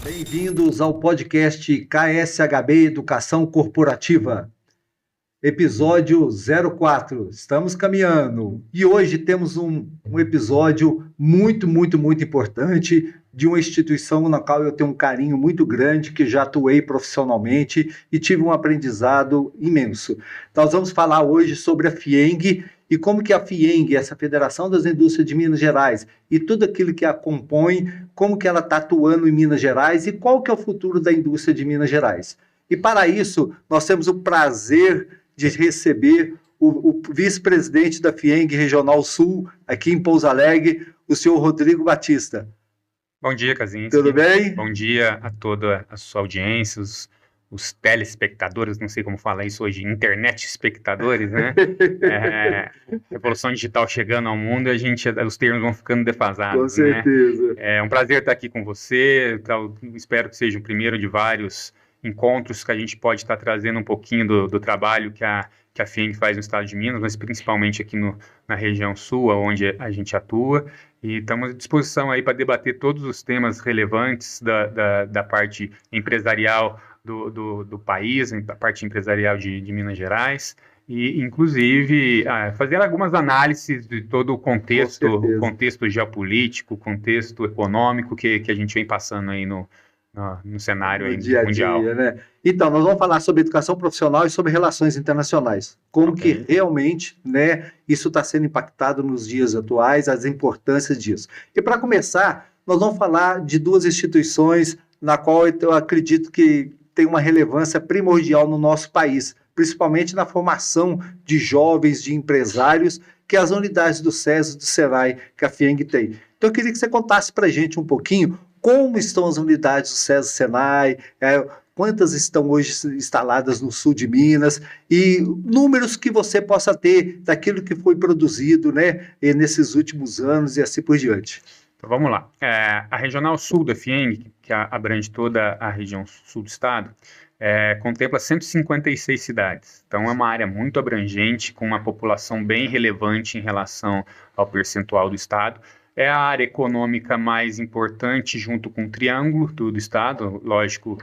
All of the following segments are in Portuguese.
Bem-vindos ao podcast KSHB Educação Corporativa, episódio 04. Estamos caminhando e hoje temos um episódio muito importante de uma instituição na qual eu tenho um carinho muito grande, que já atuei profissionalmente e tive um aprendizado imenso. Nós vamos falar hoje sobre a FIENG e como que a FIENG, essa Federação das Indústrias de Minas Gerais, e tudo aquilo que a compõe, como que ela está atuando em Minas Gerais e qual que é o futuro da indústria de Minas Gerais. E para isso, nós temos o prazer de receber o vice-presidente da FIENG Regional Sul, aqui em Pouso Alegre, o senhor Rodrigo Batista. Bom dia, Kaczynski. Tudo bem? Bom dia a toda a sua audiência, os telespectadores, não sei como falar isso hoje, internet espectadores, né? Revolução digital chegando ao mundo e os termos vão ficando defasados. Com certeza. Né? É um prazer estar aqui com você, espero que seja o primeiro de vários encontros que a gente pode estar trazendo um pouquinho do trabalho que a FIENG faz no estado de Minas, mas principalmente aqui na região sul, onde a gente atua, e estamos à disposição aí para debater todos os temas relevantes da parte empresarial do país, da parte empresarial de Minas Gerais, e inclusive fazer algumas análises de todo o contexto geopolítico, contexto econômico que a gente vem passando aí no cenário aí dia mundial. Dia, né? Então, nós vamos falar sobre educação profissional e sobre relações internacionais. Como que realmente, né, isso está sendo impactado nos dias atuais, as importâncias disso. E para começar, nós vamos falar de duas instituições na qual eu acredito que tem uma relevância primordial no nosso país, principalmente na formação de jovens, de empresários, que é as unidades do SESI e do SENAI que a FIENG tem. Então, eu queria que você contasse para a gente um pouquinho como estão as unidades do SESI e SENAI, quantas estão hoje instaladas no sul de Minas, e números que você possa ter daquilo que foi produzido, né, nesses últimos anos e assim por diante. Então, vamos lá. A Regional Sul da FIENG, que abrange toda a região sul do estado, contempla 156 cidades. Então, é uma área muito abrangente, com uma população bem relevante em relação ao percentual do estado. É a área econômica mais importante, junto com o Triângulo do estado, lógico,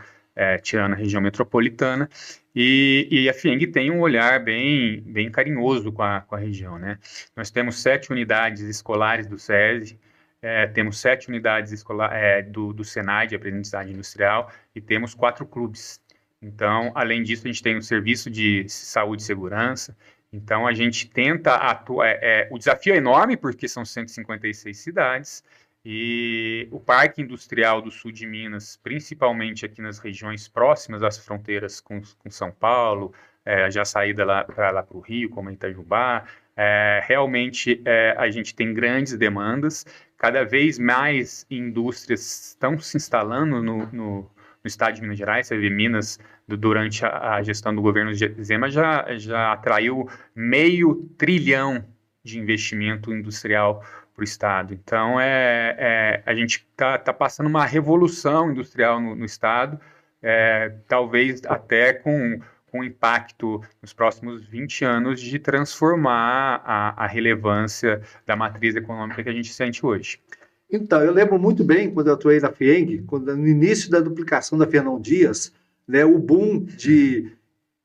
tirando a região metropolitana, e a FIENG tem um olhar bem carinhoso com a região, né? Nós temos 7 unidades escolares do SESI, temos 7 unidades do SENAI, de aprendizagem industrial, e temos 4 clubes. Então, além disso, a gente tem um serviço de saúde e segurança. Então, a gente tenta atuar. O desafio é enorme, porque são 156 cidades, e o Parque Industrial do Sul de Minas, principalmente aqui nas regiões próximas às fronteiras com São Paulo, já saída lá para o Rio, como em Itajubá, realmente a gente tem grandes demandas. Cada vez mais indústrias estão se instalando no estado de Minas Gerais. Você vê Minas, durante a gestão do governo Zema, já atraiu $500 bilhão de investimento industrial para o estado. Então, a gente está passando uma revolução industrial no estado, talvez até com impacto nos próximos 20 anos de transformar a relevância da matriz econômica que a gente sente hoje. Então, eu lembro muito bem, quando eu atuei na FIENG, no início da duplicação da Fernão Dias, né, o boom de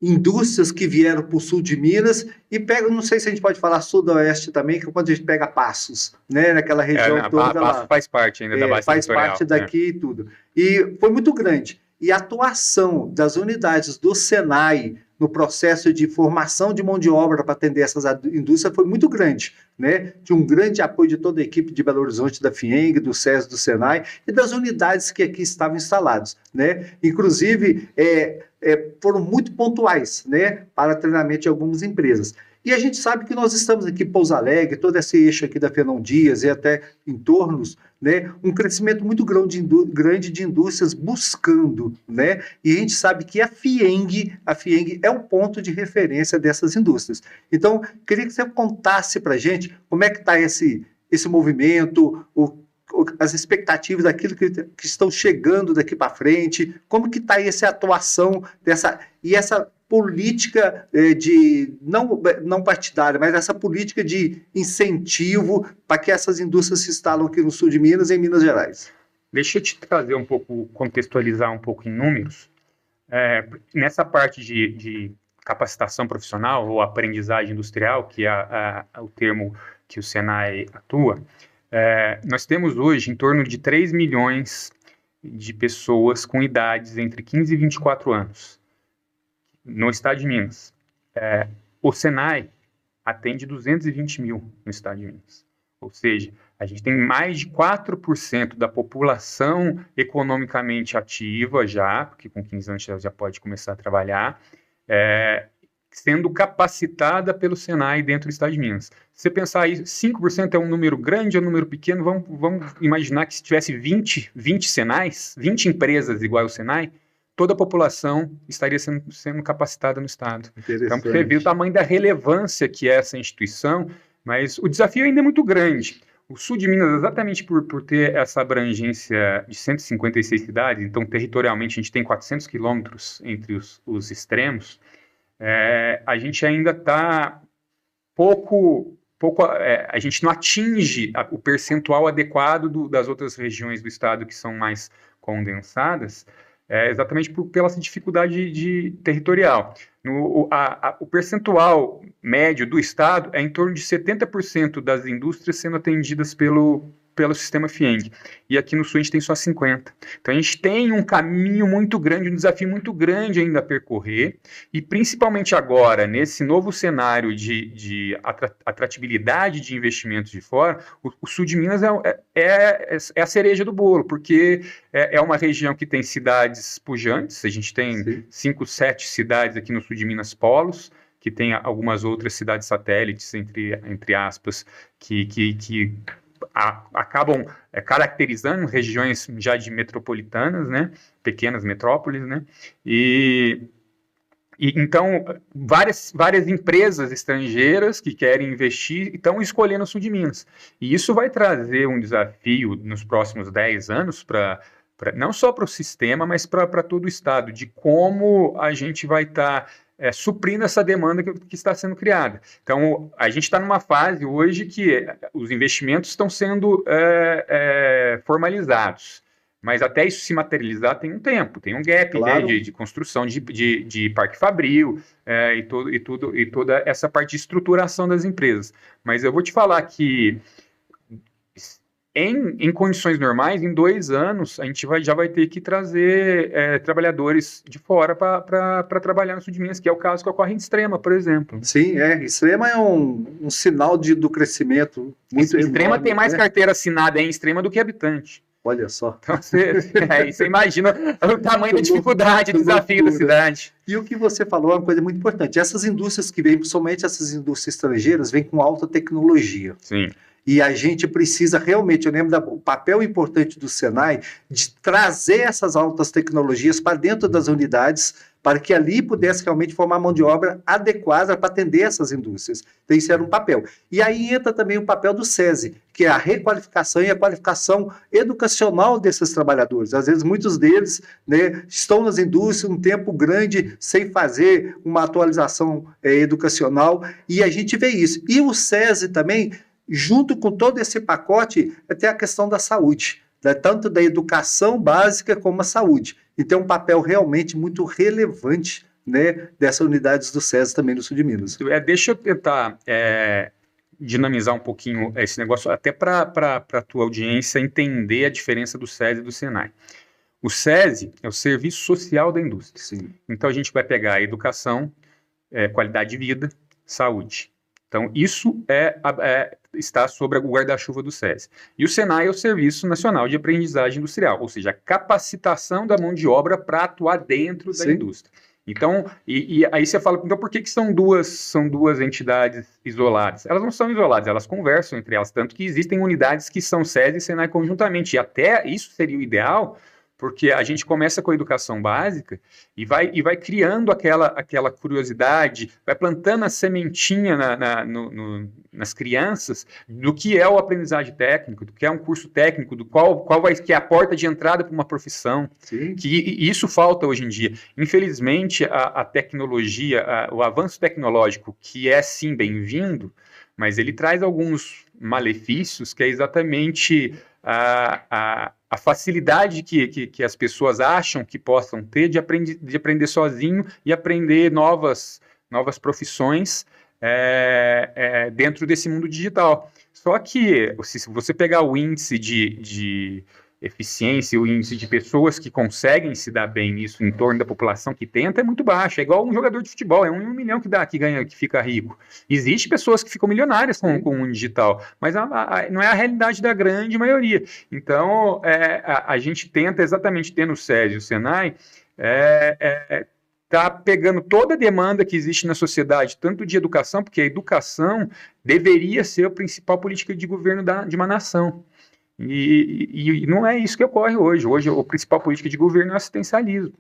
indústrias que vieram para o sul de Minas e pega, não sei se a gente pode falar sudoeste também, que é quando a gente pega Passos, né, naquela região toda lá. Passos faz parte ainda da base faz parte daqui e tudo. E foi muito grande. E a atuação das unidades do SENAI no processo de formação de mão de obra para atender essas indústrias foi muito grande, né? Tinha um grande apoio de toda a equipe de Belo Horizonte, da FIENG, do SESI, do SENAI e das unidades que aqui estavam instaladas, né? Inclusive, foram muito pontuais, né, para treinamento de algumas empresas. E a gente sabe que nós estamos aqui em Pouso Alegre, todo esse eixo aqui da Fernão Dias e até entornos, né, um crescimento muito grande de indústrias buscando, né, e a gente sabe que a FIENG é o ponto de referência dessas indústrias. Então, queria que você contasse para a gente como é que está esse movimento, as expectativas daquilo que estão chegando daqui para frente, como que está essa atuação essa política não partidária, mas essa política de incentivo para que essas indústrias se instalam aqui no sul de Minas e em Minas Gerais. deixa eu te trazer um pouco, contextualizar um pouco em números. Nessa parte de capacitação profissional ou aprendizagem industrial, que é o termo que o Senai atua, nós temos hoje em torno de 3 milhões de pessoas com idades entre 15 e 24 anos no estado de Minas. O Senai atende 220 mil no estado de Minas. Ou seja, a gente tem mais de 4% da população economicamente ativa já, porque com 15 anos já pode começar a trabalhar, sendo capacitada pelo Senai dentro do estado de Minas. Se você pensar aí, 5% é um número grande ou um número pequeno, vamos imaginar que se tivesse 20 Senais, 20 empresas igual ao Senai, toda a população estaria sendo capacitada no estado. Então, você vê o tamanho da relevância que é essa instituição, mas o desafio ainda é muito grande. O sul de Minas, exatamente por ter essa abrangência de 156 cidades, então territorialmente a gente tem 400 quilômetros entre os extremos, a gente ainda está a gente não atinge o percentual adequado das outras regiões do estado que são mais condensadas, exatamente pela dificuldade territorial. O percentual médio do estado é em torno de 70% das indústrias sendo atendidas pelo sistema FIENG. E aqui no sul a gente tem só 50%. Então a gente tem um caminho muito grande, um desafio muito grande ainda a percorrer, e principalmente agora, nesse novo cenário de atratividade de investimentos de fora, o sul de Minas é a cereja do bolo, porque é uma região que tem cidades pujantes, a gente tem 5, 7 cidades aqui no sul de Minas polos, que tem algumas outras cidades satélites, entre aspas, que acabam caracterizando regiões já de metropolitanas, né, pequenas metrópoles, né, e então várias empresas estrangeiras que querem investir estão escolhendo o sul de Minas, e isso vai trazer um desafio nos próximos 10 anos não só para o sistema, mas para todo o estado, de como a gente vai estar suprindo essa demanda que está sendo criada. Então, a gente está numa fase hoje que os investimentos estão sendo formalizados, mas até isso se materializar tem um tempo, tem um gap, claro, né, de construção de parque fabril e toda essa parte de estruturação das empresas. Mas eu vou te falar que em condições normais, em 2 anos, a gente já vai ter que trazer trabalhadores de fora para trabalhar no sul de Minas, que é o caso com a corrente Extrema, por exemplo. Sim, Extrema é um sinal do crescimento muito Extrema enorme, tem mais carteira assinada em Extrema do que habitante. Olha só. Então, você imagina o tamanho da dificuldade, o desafio da cidade. E o que você falou é uma coisa muito importante. Essas indústrias que vêm, principalmente essas indústrias estrangeiras, vêm com alta tecnologia. Sim. E a gente precisa realmente, eu lembro do papel importante do Senai, de trazer essas altas tecnologias para dentro das unidades, para que ali pudesse realmente formar mão de obra adequada para atender essas indústrias. Então, isso era um papel. E aí entra também o papel do SESI, que é a requalificação e a qualificação educacional desses trabalhadores. Às vezes, muitos deles, né, estão nas indústrias um tempo grande sem fazer uma atualização educacional, e a gente vê isso. E o SESI também, junto com todo esse pacote, tem a questão da saúde, né? Tanto da educação básica como a saúde. E tem um papel realmente muito relevante, né, dessas unidades do SESI também no sul de Minas. Deixa eu tentar dinamizar um pouquinho esse negócio, até para a tua audiência entender a diferença do SESI e do Senai. O SESI é o Serviço Social da Indústria. Sim. Então, a gente vai pegar a educação, qualidade de vida, saúde. Então, isso está sobre o guarda-chuva do SESI. E o Senai é o Serviço Nacional de Aprendizagem Industrial, ou seja, a capacitação da mão de obra para atuar dentro da indústria. Então, e aí você fala, então por que são duas entidades isoladas? Elas não são isoladas, elas conversam entre elas, tanto que existem unidades que são SESI e Senai conjuntamente, e até isso seria o ideal, porque a gente começa com a educação básica e vai criando aquela curiosidade, vai plantando a sementinha nas crianças do que é o aprendizagem técnico, do que é um curso técnico, do qual que é a porta de entrada para uma profissão. Sim. Que isso falta hoje em dia. Infelizmente, a tecnologia, o avanço tecnológico, que é sim bem-vindo, mas ele traz alguns malefícios, que é exatamente a facilidade que as pessoas acham que possam ter de aprender sozinho e aprender novas profissões dentro desse mundo digital. Só que, se você pegar o índice de eficiência, o índice de pessoas que conseguem se dar bem nisso em torno da população que tenta, é muito baixo. É igual um jogador de futebol, é 1 em 1 milhão que ganha, que fica rico. Existem pessoas que ficam milionárias com o digital, mas não é a realidade da grande maioria. Então, a gente tenta exatamente ter no SESI e o Senai tá pegando toda a demanda que existe na sociedade, tanto de educação, porque a educação deveria ser a principal política de governo de uma nação. E não é isso que ocorre hoje. Hoje, a principal política de governo é o assistencialismo.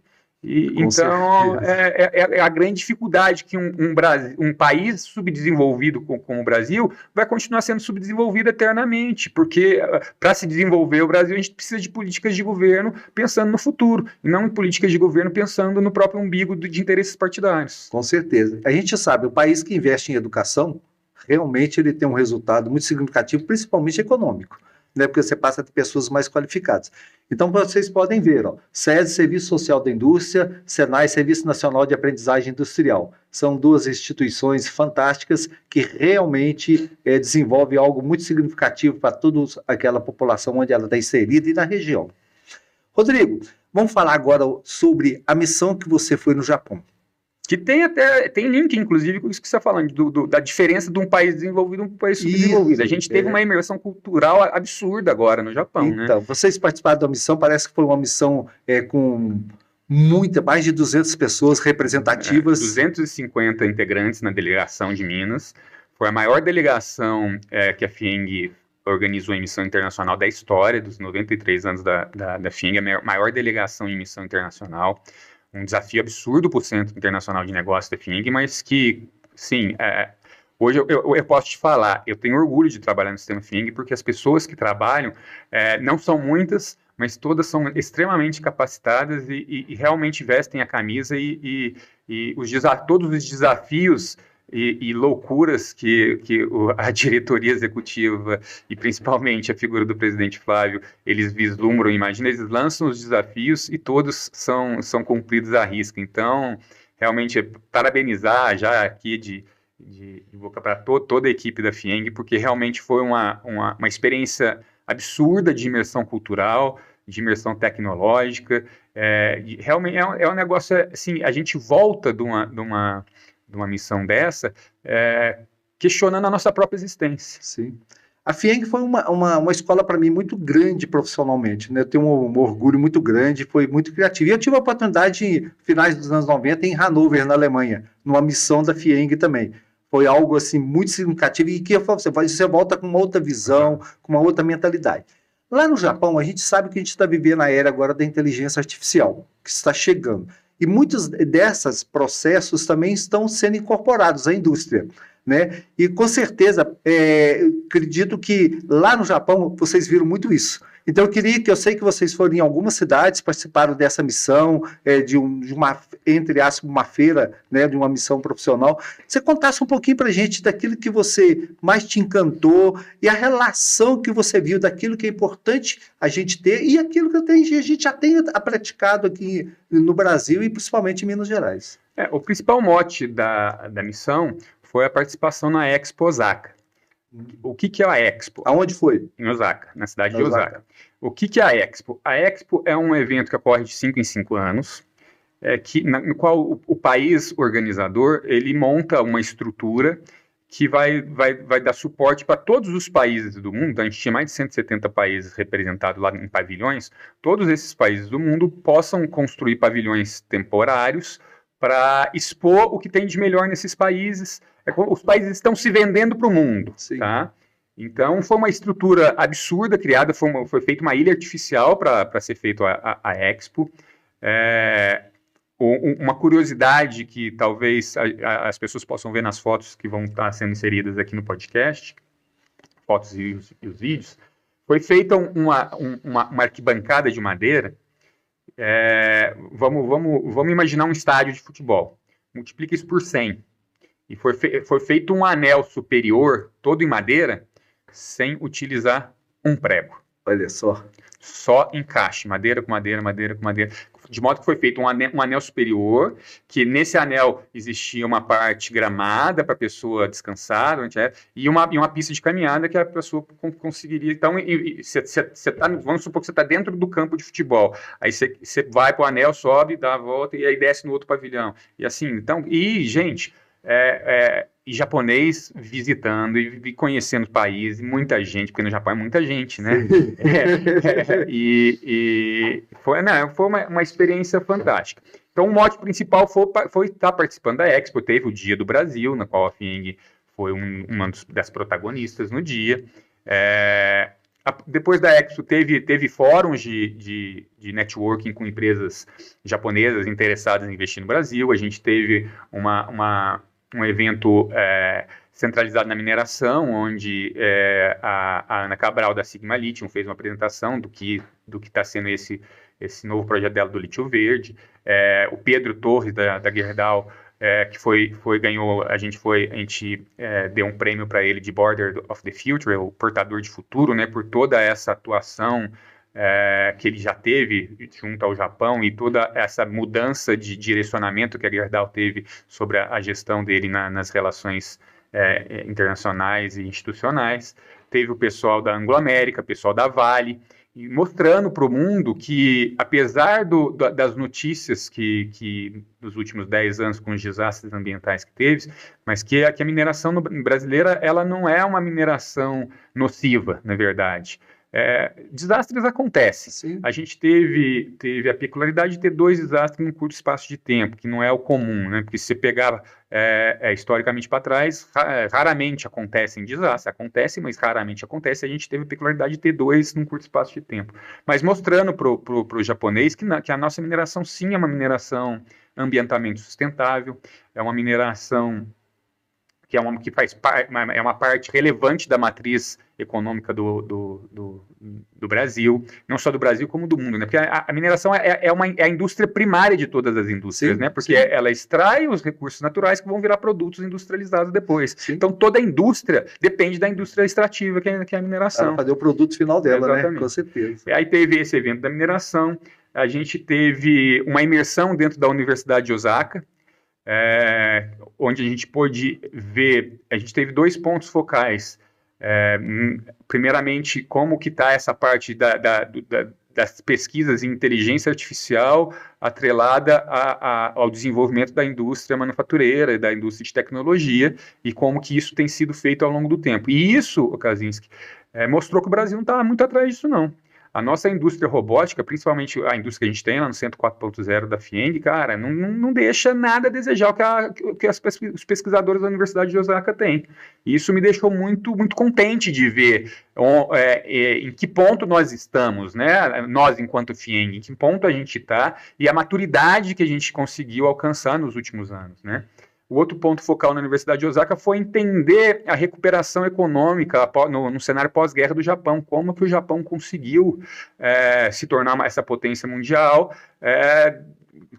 Então, é a grande dificuldade que um país subdesenvolvido como o Brasil vai continuar sendo subdesenvolvido eternamente, porque para se desenvolver o Brasil, a gente precisa de políticas de governo pensando no futuro, e não em políticas de governo pensando no próprio umbigo de interesses partidários. Com certeza. A gente sabe, o país que investe em educação, realmente ele tem um resultado muito significativo, principalmente econômico, né, porque você passa a ter pessoas mais qualificadas. Então, vocês podem ver, SESI, Serviço Social da Indústria, SENAI, Serviço Nacional de Aprendizagem Industrial. São duas instituições fantásticas que realmente desenvolvem algo muito significativo para toda aquela população onde ela está inserida e na região. Rodrigo, vamos falar agora sobre a missão que você foi no Japão. Que tem link, inclusive, com isso que você está falando, da diferença de um país desenvolvido e um país subdesenvolvido. A gente teve uma imersão cultural absurda agora no Japão, né? Então, vocês participaram da missão, parece que foi uma missão com mais de 200 pessoas representativas. 250 integrantes na delegação de Minas. Foi a maior delegação que a FIENG organizou em missão internacional da história, dos 93 anos da FIENG, a maior delegação em missão internacional. Um desafio absurdo para o Centro Internacional de Negócios da FIENG, mas que, sim, hoje eu posso te falar, eu tenho orgulho de trabalhar no sistema FIENG, porque as pessoas que trabalham não são muitas, mas todas são extremamente capacitadas e realmente vestem a camisa e todos os desafios e loucuras que a diretoria executiva e principalmente a figura do presidente Flávio, eles vislumbram, imagina, eles lançam os desafios e todos são cumpridos à risca. Então, realmente, parabenizar já aqui de boca para toda a equipe da FIENG, porque realmente foi uma experiência absurda de imersão cultural, de imersão tecnológica. Realmente é um negócio, assim, a gente volta de uma missão dessa, questionando a nossa própria existência. Sim. A FIENG foi uma escola para mim muito grande profissionalmente, né? Eu tenho um orgulho muito grande, foi muito criativo. E eu tive a oportunidade, em finais dos anos 90, em Hannover, na Alemanha, numa missão da FIENG também. Foi algo assim muito significativo e que você volta com uma outra visão, com uma outra mentalidade. Lá no Japão, a gente sabe que a gente está vivendo a era agora da inteligência artificial, que está chegando. E muitos desses processos também estão sendo incorporados à indústria, né? E com certeza, acredito que lá no Japão vocês viram muito isso. Então eu sei que vocês foram em algumas cidades, participaram dessa missão, de uma, entre aspas, uma feira, né, de uma missão profissional. Você contasse um pouquinho para a gente daquilo que você mais te encantou e a relação que você viu daquilo que é importante a gente ter e aquilo que a gente já tem praticado aqui no Brasil e principalmente em Minas Gerais. O principal mote da missão foi a participação na Expo Osaka. O que é a Expo? Aonde foi? Em Osaka, na cidade de Osaka. O que é a Expo? A Expo é um evento que ocorre de 5 em 5 anos, no qual o país organizador ele monta uma estrutura que vai dar suporte para todos os países do mundo. A gente tinha mais de 170 países representados lá em pavilhões. Todos esses países do mundo possam construir pavilhões temporários para expor o que tem de melhor nesses países. Os países estão se vendendo para o mundo, tá? Então, foi uma estrutura absurda criada, foi feita uma ilha artificial para ser feito a Expo. Uma curiosidade que talvez as pessoas possam ver nas fotos que vão estar sendo inseridas aqui no podcast, fotos e os vídeos, foi feita uma arquibancada de madeira. Vamos imaginar um estádio de futebol. Multiplica isso por 100. E foi feito um anel superior, todo em madeira, sem utilizar um prego. Olha só. Só encaixe, madeira com madeira, madeira com madeira, de modo que foi feito um anel superior, que nesse anel existia uma parte gramada para a pessoa descansar, e uma pista de caminhada que a pessoa conseguiria. Então, vamos supor que você está dentro do campo de futebol, aí você vai para o anel, sobe, dá a volta e aí desce no outro pavilhão. E assim, então, gente, e japonês visitando e conhecendo o país, muita gente, porque no Japão é muita gente, né? E foi uma experiência fantástica. Então, o mote principal foi estar participando da Expo. Teve o Dia do Brasil, na qual a FIENG foi uma das protagonistas no dia. Depois da Expo, teve fóruns de networking com empresas japonesas interessadas em investir no Brasil. A gente teve um evento centralizado na mineração, onde a Ana Cabral, da Sigma Lithium, fez uma apresentação do que está sendo esse novo projeto dela do lítio verde. O Pedro Torres, da Gerdau, que ganhou, a gente deu um prêmio para ele de Border of the Future, o portador de futuro, né, por toda essa atuação que ele já teve junto ao Japão e toda essa mudança de direcionamento que a Gerdau teve sobre a gestão dele nas relações internacionais e institucionais. Teve o pessoal da Anglo-América, o pessoal da Vale, e mostrando para o mundo que, apesar das notícias que dos últimos 10 anos com os desastres ambientais que teve, mas que a mineração brasileira ela não é uma mineração nociva, na verdade. Desastres acontecem. Sim. A gente teve a peculiaridade de ter 2 desastres em um curto espaço de tempo, que não é o comum, né? Porque se você pegar historicamente para trás, raramente acontecem desastres. Acontece, mas raramente acontece. A gente teve a peculiaridade de ter 2 num curto espaço de tempo. Mas mostrando para o japonês que a nossa mineração, sim, é uma mineração ambientalmente sustentável, é uma mineração que faz uma parte relevante da matriz econômica do Brasil, não só do Brasil como do mundo, né? Porque a mineração é a indústria primária de todas as indústrias, sim, né? Porque ela extrai os recursos naturais que vão virar produtos industrializados depois. Sim. Então toda a indústria depende da indústria extrativa, que é a mineração. Ela fazer o produto final dela, exatamente, né? Com certeza. Aí teve esse evento da mineração, a gente teve uma imersão dentro da Universidade de Osaka, onde a gente pôde ver, a gente teve 2 pontos focais. Primeiramente, como que está essa parte das pesquisas em inteligência artificial atrelada ao desenvolvimento da indústria manufatureira e da indústria de tecnologia, e como que isso tem sido feito ao longo do tempo. E isso, Kaczynski, mostrou que o Brasil não está muito atrás disso, não. A nossa indústria robótica, principalmente a indústria que a gente tem lá no Centro 4.0 da FIENG, cara, não deixa nada a desejar o que os pesquisadores da Universidade de Osaka têm. E isso me deixou muito, muito contente de ver em que ponto nós estamos, né? Nós, enquanto FIENG, em que ponto a gente está e a maturidade que a gente conseguiu alcançar nos últimos anos, né? O outro ponto focal na Universidade de Osaka foi entender a recuperação econômica no cenário pós-guerra do Japão, como que o Japão conseguiu se tornar essa potência mundial,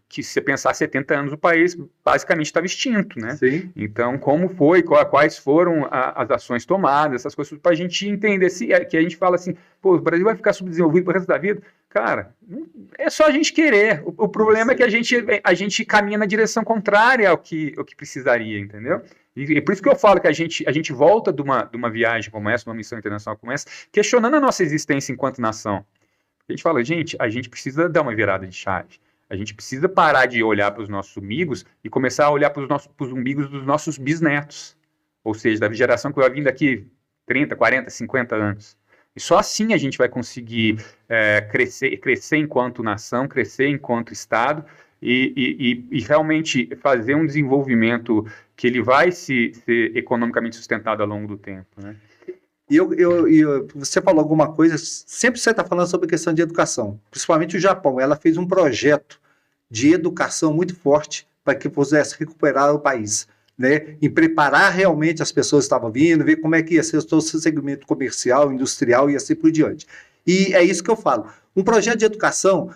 que se você pensar 70 anos o país basicamente estava extinto, né? Sim. Então, como foi, quais foram as ações tomadas, essas coisas, para a gente entender, que a gente fala assim, pô, o Brasil vai ficar subdesenvolvido para o resto da vida? Cara, é só a gente querer. O problema é que a gente caminha na direção contrária ao que precisaria, entendeu? E por isso que eu falo que a gente volta de uma viagem como essa, de uma missão internacional como essa, questionando a nossa existência enquanto nação. A gente fala, a gente precisa dar uma virada de chave. A gente precisa parar de olhar para os nossos umbigos e começar a olhar para os umbigos dos nossos bisnetos. Ou seja, da geração que vai vir daqui 30, 40, 50 anos. E só assim a gente vai conseguir crescer enquanto nação, crescer enquanto Estado e realmente fazer um desenvolvimento que ele vai ser economicamente sustentado ao longo do tempo, né? E você falou alguma coisa, sempre você está falando sobre a questão de educação, principalmente o Japão. Ela fez um projeto de educação muito forte para que pudesse recuperar o país, né? Em preparar realmente as pessoas que estavam vindo, ver como é que ia ser todo o segmento comercial, industrial e assim por diante. E é isso que eu falo. Um projeto de educação,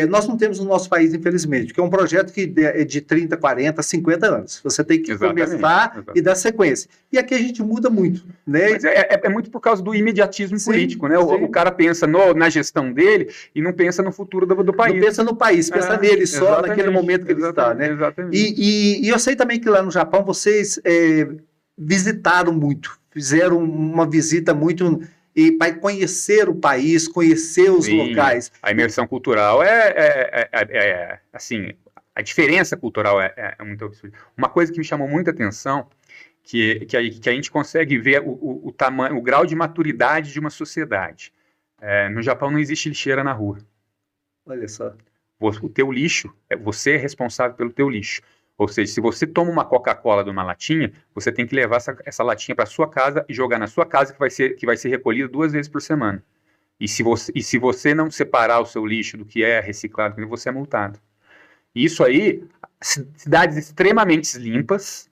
nós não temos no nosso país, infelizmente, que é um projeto que é de 30, 40, 50 anos. Você tem que começar e dar sequência. E aqui a gente muda muito, né? Mas é muito por causa do imediatismo político, né? O cara pensa na gestão dele e não pensa no futuro do país. Não pensa no país, pensa nele só, naquele momento que ele está, né? Exatamente. E eu sei também que lá no Japão vocês visitaram muito, fizeram uma visita muito... E para conhecer o país, conhecer os locais. A imersão cultural assim, a diferença cultural é muito absurda. Uma coisa que me chamou muita atenção, que a gente consegue ver o tamanho, o grau de maturidade de uma sociedade. No Japão não existe lixeira na rua. Olha só. O teu lixo, você é responsável pelo teu lixo. Ou seja, se você toma uma Coca-Cola de uma latinha, você tem que levar essa latinha para sua casa e jogar na sua casa, que vai ser recolhida 2 vezes por semana. E se você não separar o seu lixo do que é reciclado, você é multado. E isso aí, cidades extremamente limpas,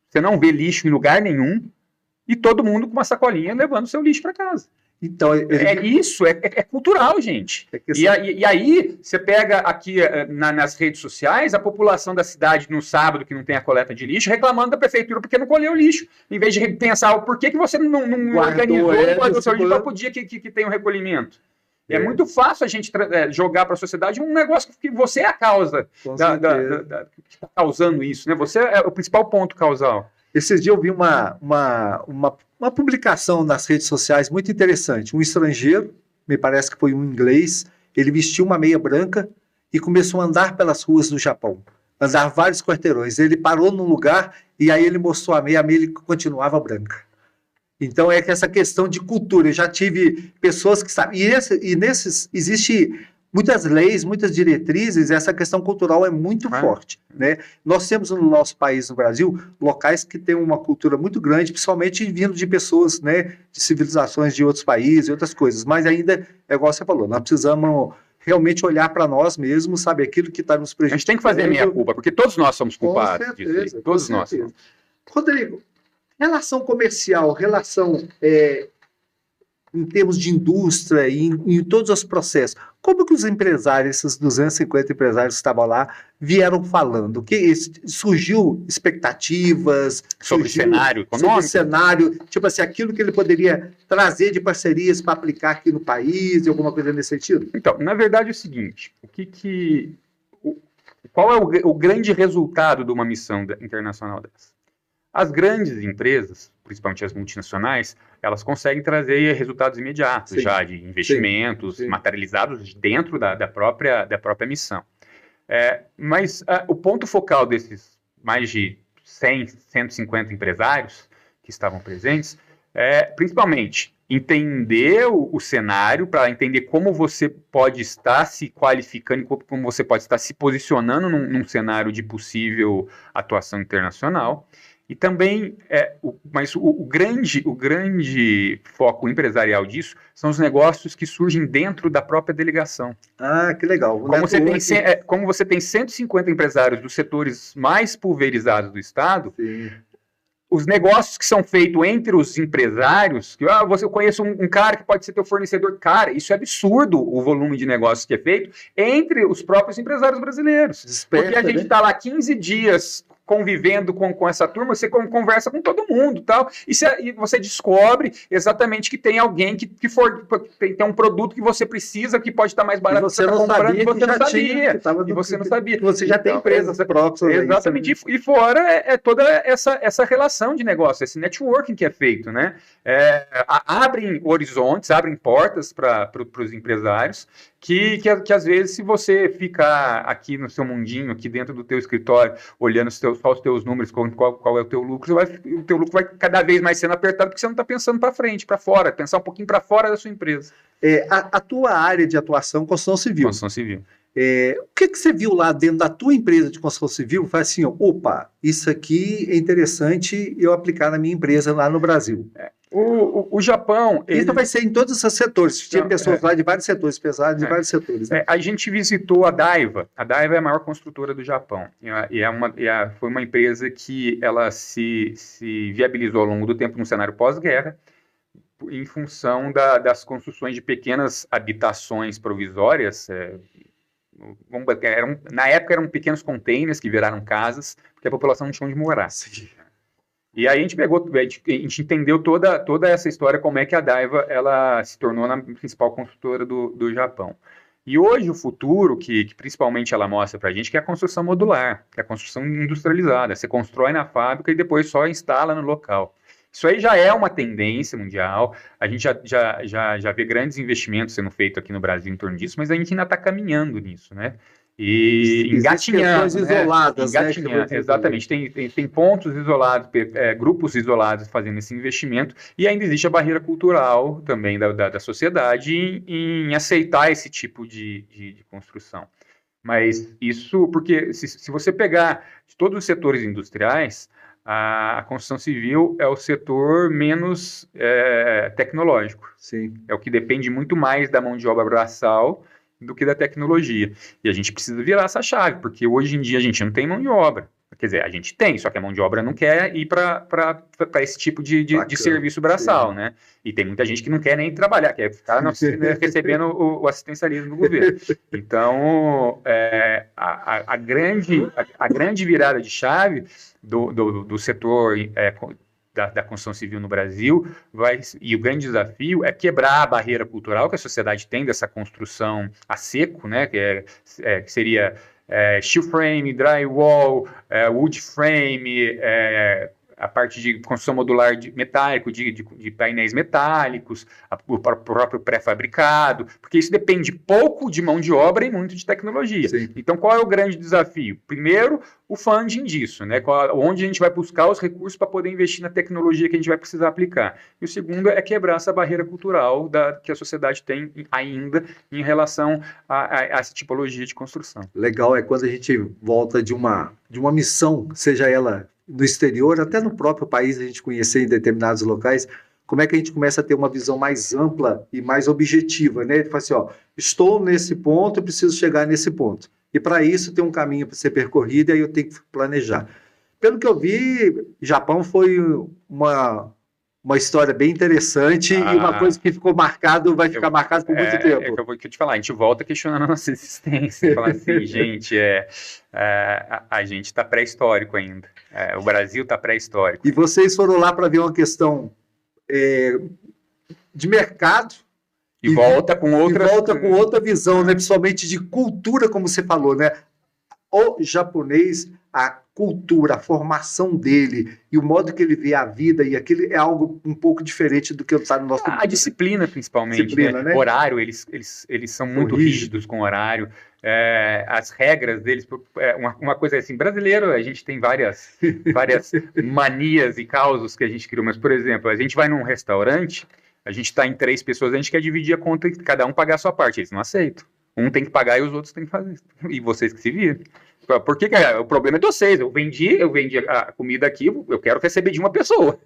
você não vê lixo em lugar nenhum, e todo mundo com uma sacolinha levando o seu lixo para casa. Então, isso é cultural, gente. E aí, você pega aqui nas redes sociais, a população da cidade no sábado, que não tem a coleta de lixo, reclamando da prefeitura porque não colheu lixo. Em vez de pensar, por que você não organizou o seu lixo para o dia que tem o recolhimento? É muito fácil a gente jogar para a sociedade um negócio que você é a causa que está causando isso, né? Você é o principal ponto causal. Esses dias eu vi uma publicação nas redes sociais muito interessante. Um estrangeiro, me parece que foi um inglês, ele vestiu uma meia branca e começou a andar pelas ruas do Japão. Andar vários quarteirões. Ele parou num lugar e aí ele mostrou a meia ele continuava branca. Então é que essa questão de cultura, eu já tive pessoas que sabem, e nesses existe muitas leis, muitas diretrizes, essa questão cultural é muito forte, né? Nós temos no nosso país, no Brasil, locais que têm uma cultura muito grande, principalmente vindo de pessoas, né, de civilizações de outros países e outras coisas, mas ainda, é igual você falou, nós precisamos realmente olhar para nós mesmos, sabe, aquilo que está nos prejudicando. A gente tem que fazer a meia-culpa, porque todos nós somos culpados disso. Todos nós. Rodrigo, relação comercial, relação em termos de indústria e em todos os processos, como que os empresários, esses 250 empresários que estavam lá, vieram falando? Que surgiu expectativas sobre o cenário econômico? Sobre o cenário, tipo assim, aquilo que ele poderia trazer de parcerias para aplicar aqui no país, alguma coisa nesse sentido? Então, na verdade é o seguinte, qual é o grande resultado de uma missão internacional dessa? As grandes empresas, principalmente as multinacionais, elas conseguem trazer resultados imediatos, já de investimentos materializados dentro da própria missão. Mas o ponto focal desses mais de 100, 150 empresários que estavam presentes principalmente, entender o cenário, para entender como você pode estar se qualificando, como você pode estar se posicionando num cenário de possível atuação internacional. E também, mas o grande foco empresarial disso são os negócios que surgem dentro da própria delegação. Ah, que legal. Como você tem 150 empresários dos setores mais pulverizados do Estado, os negócios que são feitos entre os empresários, eu conheço um cara que pode ser teu fornecedor. Cara, isso é absurdo, o volume de negócios que é feito entre os próprios empresários brasileiros. Porque a gente está lá 15 dias convivendo com essa turma, você conversa com todo mundo tal, e você descobre exatamente que tem alguém que tem um produto que você precisa, que pode estar mais barato, você não sabia, e você não sabia. E você não sabia. Você já tem empresas próximas. Exatamente. E fora toda essa relação de negócio, esse networking que é feito, né? Abrem horizontes, abrem portas para os empresários, que às vezes, se você ficar aqui no seu mundinho, aqui dentro do teu escritório, olhando só os teus números, qual é o teu lucro, o teu lucro vai cada vez mais sendo apertado, porque você não está pensando para frente, para fora, pensar um pouquinho para fora da sua empresa. A tua área de atuação, construção civil. Construção civil. O que você viu lá dentro da tua empresa de construção civil? Faz assim, opa, isso aqui é interessante eu aplicar na minha empresa lá no Brasil. O Japão... Isso vai ser em todos esses setores. Tinha pessoas lá de vários setores, pesados de vários setores. Né? A gente visitou a Daiwa. A Daiwa é a maior construtora do Japão. Foi uma empresa que ela se viabilizou ao longo do tempo no cenário pós-guerra, em função das construções de pequenas habitações provisórias. Na época eram pequenos containers que viraram casas, porque a população não tinha onde morar. Sim. E aí a gente entendeu toda essa história, como é que a Daiwa ela se tornou a principal construtora do Japão. E hoje o futuro, que principalmente ela mostra para a gente, que é a construção modular, que é a construção industrializada. Você constrói na fábrica e depois só instala no local. Isso aí já é uma tendência mundial, a gente já vê grandes investimentos sendo feitos aqui no Brasil em torno disso, mas a gente ainda está caminhando nisso, né? E engatinhando, isoladas, engatinhando, né? Exatamente, tem pontos isolados, grupos isolados fazendo esse investimento, e ainda existe a barreira cultural também da sociedade em aceitar esse tipo de construção. Mas isso, porque se você pegar de todos os setores industriais, a construção civil é o setor menos tecnológico. Sim. É o que depende muito mais da mão de obra braçal do que da tecnologia. E a gente precisa virar essa chave, porque hoje em dia a gente não tem mão de obra. Quer dizer, a gente tem, só que a mão de obra não quer ir para esse tipo de serviço braçal, sim, né? E tem muita gente que não quer nem trabalhar, quer ficar recebendo o assistencialismo do governo. Então, a grande virada de chave do setor da construção civil no Brasil, e o grande desafio é quebrar a barreira cultural que a sociedade tem dessa construção a seco, né, que seria steel frame, drywall, wood frame, a parte de construção modular metálico, de painéis metálicos, o próprio pré-fabricado, porque isso depende pouco de mão de obra e muito de tecnologia. Sim. Então, qual é o grande desafio? Primeiro, o funding disso, né? Onde a gente vai buscar os recursos para poder investir na tecnologia que a gente vai precisar aplicar. E o segundo é quebrar essa barreira cultural que a sociedade tem ainda em relação a essa tipologia de construção. Legal é quando a gente volta de uma missão, seja ela no exterior, até no próprio país, a gente conhecer em determinados locais, como é que a gente começa a ter uma visão mais ampla e mais objetiva, né? Ele fala assim, estou nesse ponto, eu preciso chegar nesse ponto. E para isso tem um caminho para ser percorrido e aí eu tenho que planejar. Pelo que eu vi, Japão foi uma história bem interessante e uma coisa que ficou marcado, vai ficar marcado por muito tempo. É que eu vou te falar, a gente volta questionando a nossa existência, falar assim, gente, a gente está pré-histórico ainda, o Brasil está pré-histórico. E vocês foram lá para ver uma questão de mercado, e volta com outra visão, né? Principalmente de cultura, como você falou, né? O japonês, a cultura, a formação dele e o modo que ele vê a vida e aquilo é algo um pouco diferente do que está no nosso mundo. A disciplina, principalmente, né? Horário, eles são muito rígidos com horário. As regras deles, uma coisa assim, brasileiro, a gente tem várias manias e causos que a gente criou, mas, por exemplo, a gente vai num restaurante, a gente está em 3 pessoas, a gente quer dividir a conta e cada um pagar a sua parte, eles não aceitam. Um tem que pagar e os outros têm que fazer. E vocês que se viram. Por que o problema é de vocês? Eu vendi a comida aqui, eu quero receber de uma pessoa.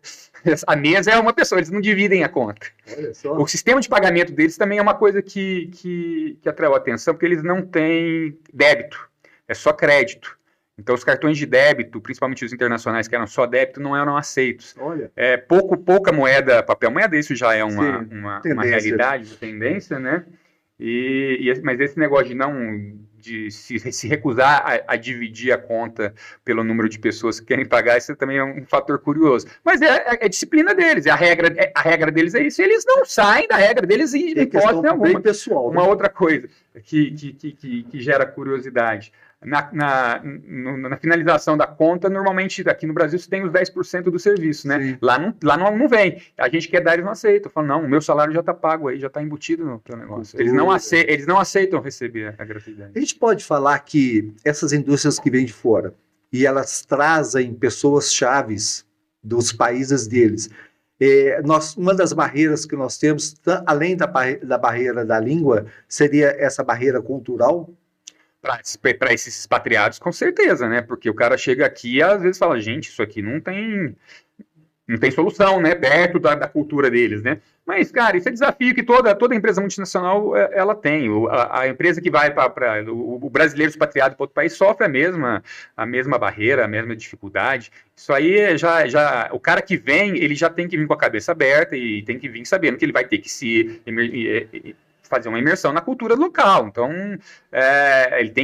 A mesa é uma pessoa, eles não dividem a conta. Olha só. O sistema de pagamento deles também é uma coisa que atraiu a atenção, porque eles não têm débito, é só crédito. Então, os cartões de débito, principalmente os internacionais que eram só débito, não eram aceitos. Olha. Pouca moeda, papel moeda, isso já é uma realidade, uma tendência, né? Mas esse negócio de se recusar a dividir a conta pelo número de pessoas que querem pagar, isso também é um fator curioso. Mas é a disciplina deles, a regra deles é isso, eles não saem da regra deles em hipótese alguma. Pessoal, uma outra coisa que gera curiosidade. Na finalização da conta, normalmente aqui no Brasil você tem os 10% do serviço, né? Sim. Lá não vem. A gente quer dar, eles não aceitam. Falam, não, o meu salário já está pago aí, já está embutido no teu negócio. Eles não aceitam receber a gratuidade. A gente pode falar que essas indústrias que vêm de fora e elas trazem pessoas chaves dos países deles. Uma das barreiras que nós temos, além da barreira da língua, seria essa barreira cultural? Para esses expatriados, com certeza, né? Porque o cara chega aqui e às vezes fala, gente, isso aqui não tem não tem solução, né, perto da cultura deles, né? Mas, cara, isso é desafio que toda empresa multinacional ela tem. A empresa que vai para o brasileiro expatriado para outro país sofre a mesma barreira, a mesma dificuldade. Isso aí já o cara que vem, ele já tem que vir com a cabeça aberta e tem que vir sabendo que ele vai ter que fazer uma imersão na cultura local. Então,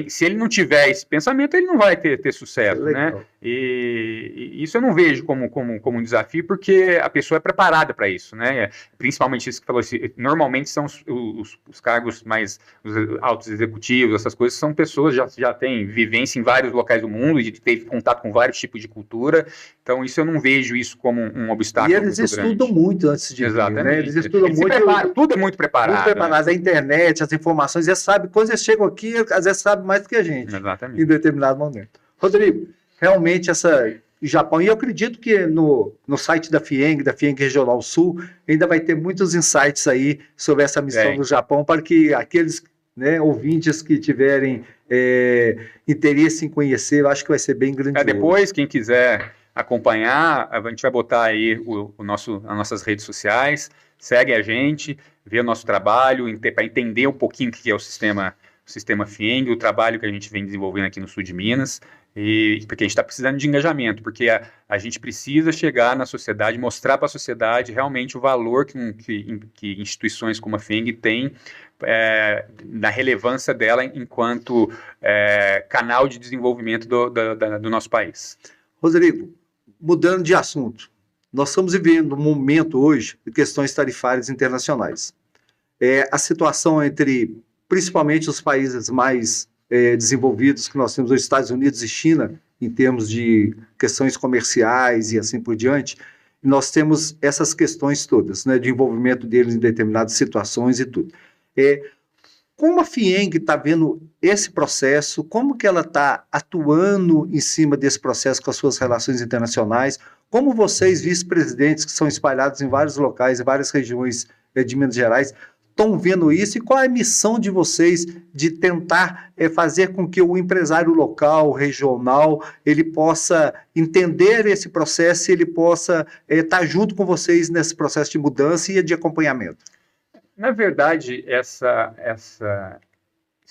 se ele não tiver esse pensamento, ele não vai ter sucesso, né? E isso eu não vejo como um desafio, porque a pessoa é preparada para isso, né? Principalmente isso que falou, normalmente são os cargos mais os altos executivos, essas coisas, são pessoas que já têm vivência em vários locais do mundo e teve contato com vários tipos de cultura. Então, isso eu não vejo isso como um obstáculo. E eles estudam muito antes de vir, né? Eles estudam muito. Tudo é muito preparado. Muito preparado. A internet, as informações, eles sabem, quando eles chegam aqui, às vezes sabem mais do que a gente. Exatamente. Em determinado momento. Rodrigo, realmente o Japão, e eu acredito que no site da FIENG Regional Sul, ainda vai ter muitos insights aí sobre essa missão do Japão, para que aqueles, né, ouvintes que tiverem interesse em conhecer, eu acho que vai ser bem grandioso. Depois, quem quiser acompanhar, a gente vai botar aí as nossas redes sociais, segue a gente, vê o nosso trabalho, para entender um pouquinho o que é o sistema FIENG, o trabalho que a gente vem desenvolvendo aqui no sul de Minas, porque a gente está precisando de engajamento, porque a gente precisa chegar na sociedade, mostrar para a sociedade realmente o valor que instituições como a FIENG têm, na relevância dela enquanto canal de desenvolvimento do nosso país. Rodrigo, mudando de assunto, nós estamos vivendo um momento hoje de questões tarifárias internacionais. A situação entre, principalmente, os países mais desenvolvidos, que nós temos os Estados Unidos e China, em termos de questões comerciais e assim por diante, nós temos essas questões todas, né, de envolvimento deles em determinadas situações e tudo. Como a FIENG está vendo esse processo, como que ela está atuando em cima desse processo com as suas relações internacionais, como vocês, vice-presidentes, que são espalhados em vários locais, em várias regiões de Minas Gerais, estão vendo isso, e qual é a missão de vocês de tentar fazer com que o empresário local, regional, ele possa entender esse processo e ele possa estar junto com vocês nesse processo de mudança e de acompanhamento? Na verdade,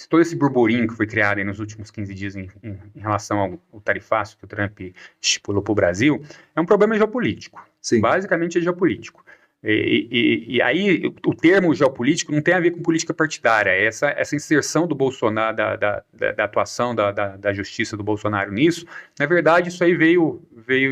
todo esse burburinho que foi criado aí nos últimos 15 dias em relação ao tarifaço que o Trump estipulou para o Brasil, é um problema geopolítico. Sim. Basicamente é geopolítico. E aí o termo geopolítico não tem a ver com política partidária. Essa inserção do Bolsonaro, da atuação da justiça do Bolsonaro nisso, na verdade isso aí veio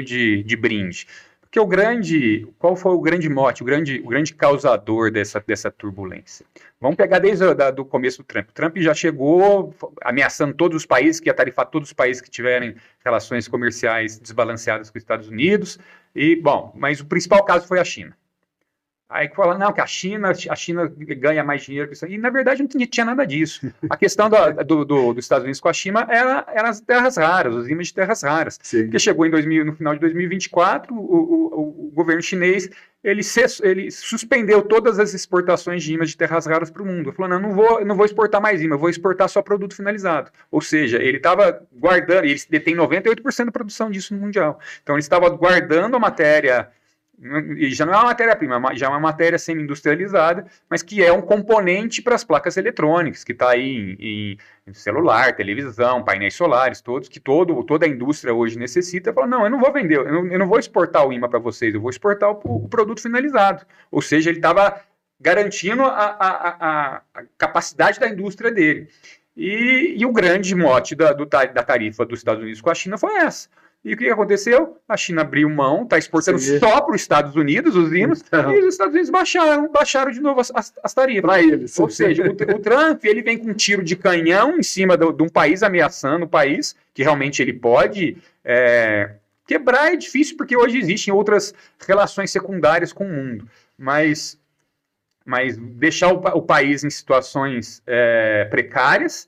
de brinde. Porque qual foi o grande mote, o grande causador dessa turbulência? Vamos pegar desde o começo do Trump. O Trump já chegou ameaçando todos os países, que ia tarifar todos os países que tiverem relações comerciais desbalanceadas com os Estados Unidos. Mas o principal caso foi a China. Aí que fala, não, que a China ganha mais dinheiro que isso. E, na verdade, não tinha nada disso. A questão dos Estados Unidos com a China era as terras raras, os ímãs de terras raras. Sim. Porque chegou no final de 2024, o governo chinês, ele suspendeu todas as exportações de ímãs de terras raras para o mundo. Ele falou, eu não vou exportar mais imã, eu vou exportar só produto finalizado. Ou seja, ele estava guardando, e ele detém 98% da produção disso no mundial. Então, ele estava guardando a matéria... E já não é uma matéria-prima, já é uma matéria semi-industrializada, mas que é um componente para as placas eletrônicas, que está aí em celular, televisão, painéis solares, todos, que toda a indústria hoje necessita. Fala, não, eu não vou vender, eu não vou exportar o imã para vocês, eu vou exportar o produto finalizado. Ou seja, ele estava garantindo a capacidade da indústria dele. E o grande mote da tarifa dos Estados Unidos com a China foi essa. E o que aconteceu? A China abriu mão, está exportando só para os Estados Unidos os ímãs, e os Estados Unidos baixaram de novo as tarifas. Para eles. Ou seja, o Trump ele vem com um tiro de canhão em cima de um país, ameaçando o país, que realmente ele pode quebrar. É difícil, porque hoje existem outras relações secundárias com o mundo. Mas deixar o país em situações precárias,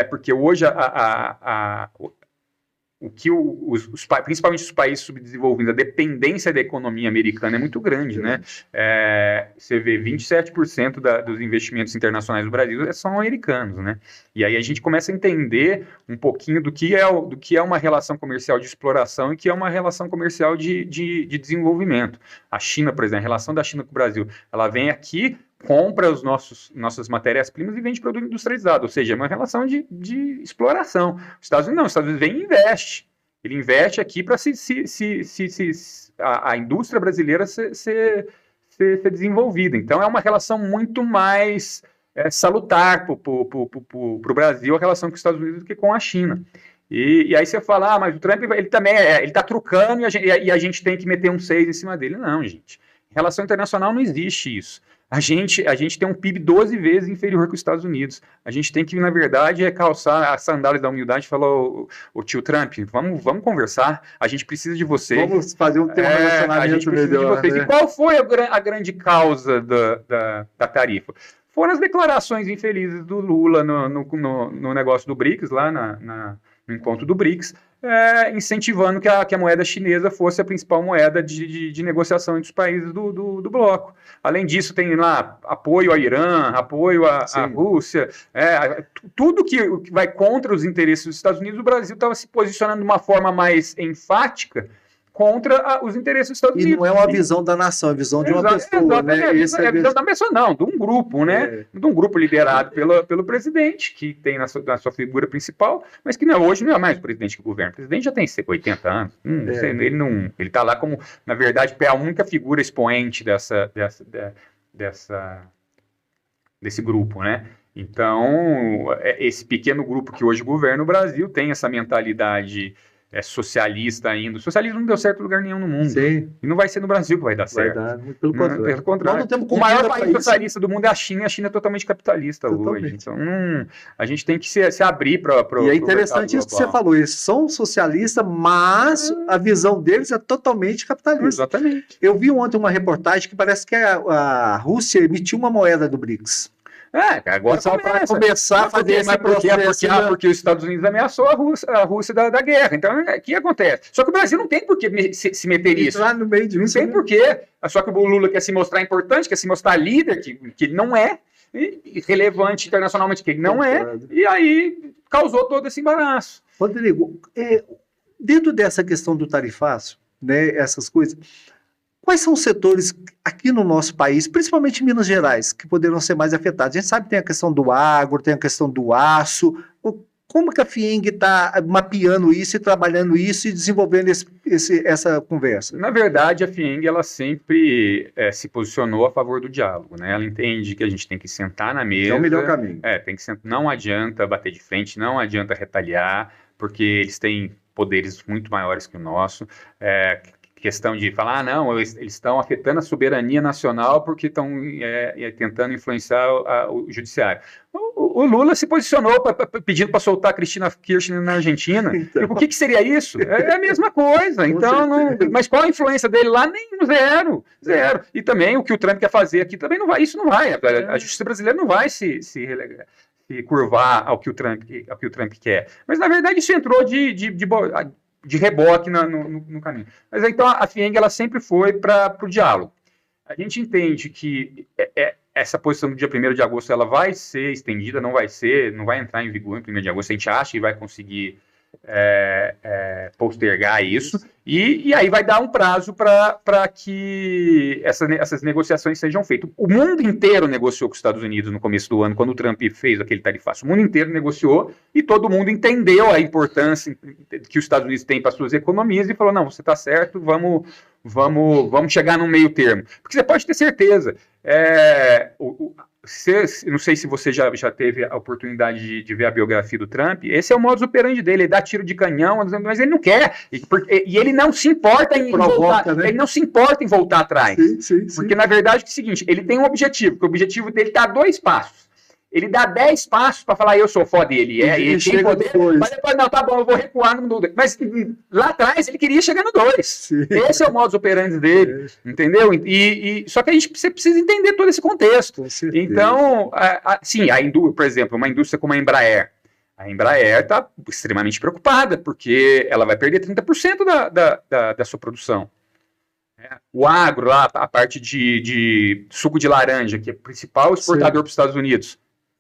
porque hoje principalmente os países subdesenvolvidos, a dependência da economia americana é muito grande, né? Você vê 27% dos investimentos internacionais do Brasil são americanos, né? E aí a gente começa a entender um pouquinho do que é uma relação comercial de exploração e que é uma relação comercial de desenvolvimento. A China, por exemplo, a relação da China com o Brasil, ela vem aqui, compra nossas matérias-primas e vende produto industrializado, ou seja, é uma relação de exploração. Os Estados Unidos não, os Estados Unidos vem e investe. Ele investe aqui para a indústria brasileira ser desenvolvida. Então, é uma relação muito mais salutar para o Brasil, a relação com os Estados Unidos, do que com a China. E aí você fala, mas o Trump ele também ele está trucando e a gente tem que meter um 6 em cima dele. Não, gente. Em relação internacional não existe isso. A gente tem um PIB 12 vezes inferior que os Estados Unidos. A gente tem que, na verdade, calçar as sandálias da humildade e falar, o tio Trump, vamos conversar, a gente precisa de você. Vamos fazer um tema de relacionamento. A gente precisa de vocês. Né? E qual foi a grande causa da tarifa? Foram as declarações infelizes do Lula no negócio do BRICS, lá no encontro do BRICS, incentivando que a moeda chinesa fosse a principal moeda de negociação entre os países do bloco. Além disso, tem lá apoio ao Irã, apoio à Rússia, tudo que vai contra os interesses dos Estados Unidos. O Brasil estava se posicionando de uma forma mais enfática contra os interesses dos Estados Unidos. E não é uma visão da nação, é a visão de uma pessoa. Né? É a visão da pessoa, não, de um grupo, né? De um grupo liderado pelo presidente, que tem na sua figura principal, mas que hoje não é mais o presidente que governa. O presidente já tem 80 anos. Ele está lá como, na verdade, é a única figura expoente desse grupo, né? Então, esse pequeno grupo que hoje governa o Brasil tem essa mentalidade socialista ainda. O socialismo não deu certo em lugar nenhum no mundo. Sim. E não vai ser no Brasil que vai dar certo. Pelo contrário. O maior país socialista do mundo é a China. A China é totalmente capitalista hoje. Então, a gente tem que se abrir para E é interessante isso que você falou. Eles são socialistas, mas a visão deles é totalmente capitalista. Exatamente. Eu vi ontem uma reportagem que parece que a Rússia emitiu uma moeda do BRICS. Agora só para começar a fazer esse processo. Porque os Estados Unidos ameaçou a Rússia da guerra. Então, o que acontece? Só que o Brasil não tem por que se meter nisso. Lá no meio disso. Não tem por quê. Só que o Lula quer se mostrar importante, quer se mostrar líder, que ele não é, e relevante internacionalmente, que ele não é, e aí causou todo esse embaraço. Rodrigo, dentro dessa questão do tarifaço, né, essas coisas, quais são os setores aqui no nosso país, principalmente em Minas Gerais, que poderão ser mais afetados? A gente sabe que tem a questão do agro, tem a questão do aço. Como que a FIENG está mapeando isso e trabalhando isso e desenvolvendo essa conversa? Na verdade, a FIENG ela sempre se posicionou a favor do diálogo, né? Ela entende que a gente tem que sentar na mesa. É o melhor caminho. Tem que sentar, não adianta bater de frente, não adianta retaliar, porque eles têm poderes muito maiores que o nosso. Questão de falar, não, eles estão afetando a soberania nacional porque estão tentando influenciar o judiciário. O Lula se posicionou pedindo para soltar a Cristina Kirchner na Argentina. Então, e o que seria isso? É a mesma coisa. Então, mas qual a influência dele lá? Nenhum, zero. E também o que o Trump quer fazer aqui também não vai. Isso não vai. A justiça brasileira não vai se curvar ao que o Trump quer. Mas, na verdade, isso entrou de reboque no caminho. Mas então a FIENG ela sempre foi para o diálogo. A gente entende que essa posição do dia 1º de agosto ela vai ser estendida, não vai entrar em vigor em 1º de agosto, a gente acha que vai conseguir postergar isso, e aí vai dar um prazo para que essas negociações sejam feitas. O mundo inteiro negociou com os Estados Unidos no começo do ano, quando o Trump fez aquele tarifaço. O mundo inteiro negociou e todo mundo entendeu a importância que os Estados Unidos têm para suas economias e falou, não, você está certo, vamos chegar num meio termo. Porque você pode ter certeza, não sei se você já teve a oportunidade de ver a biografia do Trump, esse é o modus operandi dele, ele dá tiro de canhão, mas ele não quer, e ele não se importa em voltar, né? Ele não se importa em voltar atrás, sim. Porque na verdade é o seguinte, ele tem um objetivo, que o objetivo dele está a 2 passos, ele dá 10 passos para falar, eu sou foda dele, ele tem poder, mas depois, não, tá bom, eu vou recuar no 2. Mas lá atrás ele queria chegar no 2. Sim. Esse é o modus operandi dele, entendeu? Só que você precisa entender todo esse contexto. Então, sim, por exemplo, uma indústria como a Embraer, A Embraer está extremamente preocupada, porque ela vai perder 30% da sua produção. O agro, lá, a parte de suco de laranja, que é o principal exportador para os Estados Unidos.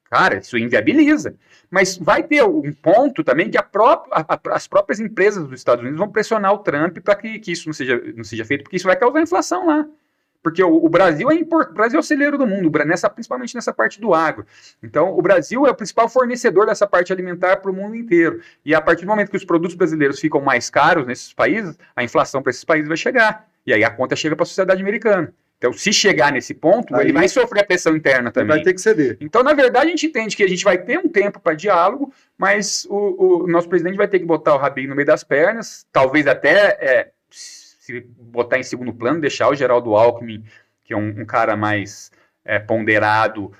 Cara, isso inviabiliza. Mas vai ter um ponto também que as próprias empresas dos Estados Unidos vão pressionar o Trump para que isso não seja feito, porque isso vai causar inflação lá. Porque o Brasil o Brasil é o celeiro do mundo, principalmente nessa parte do agro. Então, o Brasil é o principal fornecedor dessa parte alimentar para o mundo inteiro. E a partir do momento que os produtos brasileiros ficam mais caros nesses países, a inflação para esses países vai chegar. E aí a conta chega para a sociedade americana. Então, se chegar nesse ponto, aí ele vai sofrer a pressão interna também. Vai ter que ceder. Então, na verdade, a gente entende que a gente vai ter um tempo para diálogo, mas o nosso presidente vai ter que botar o rabinho no meio das pernas, talvez até se botar em segundo plano, deixar o Geraldo Alckmin, que é um cara mais ponderado,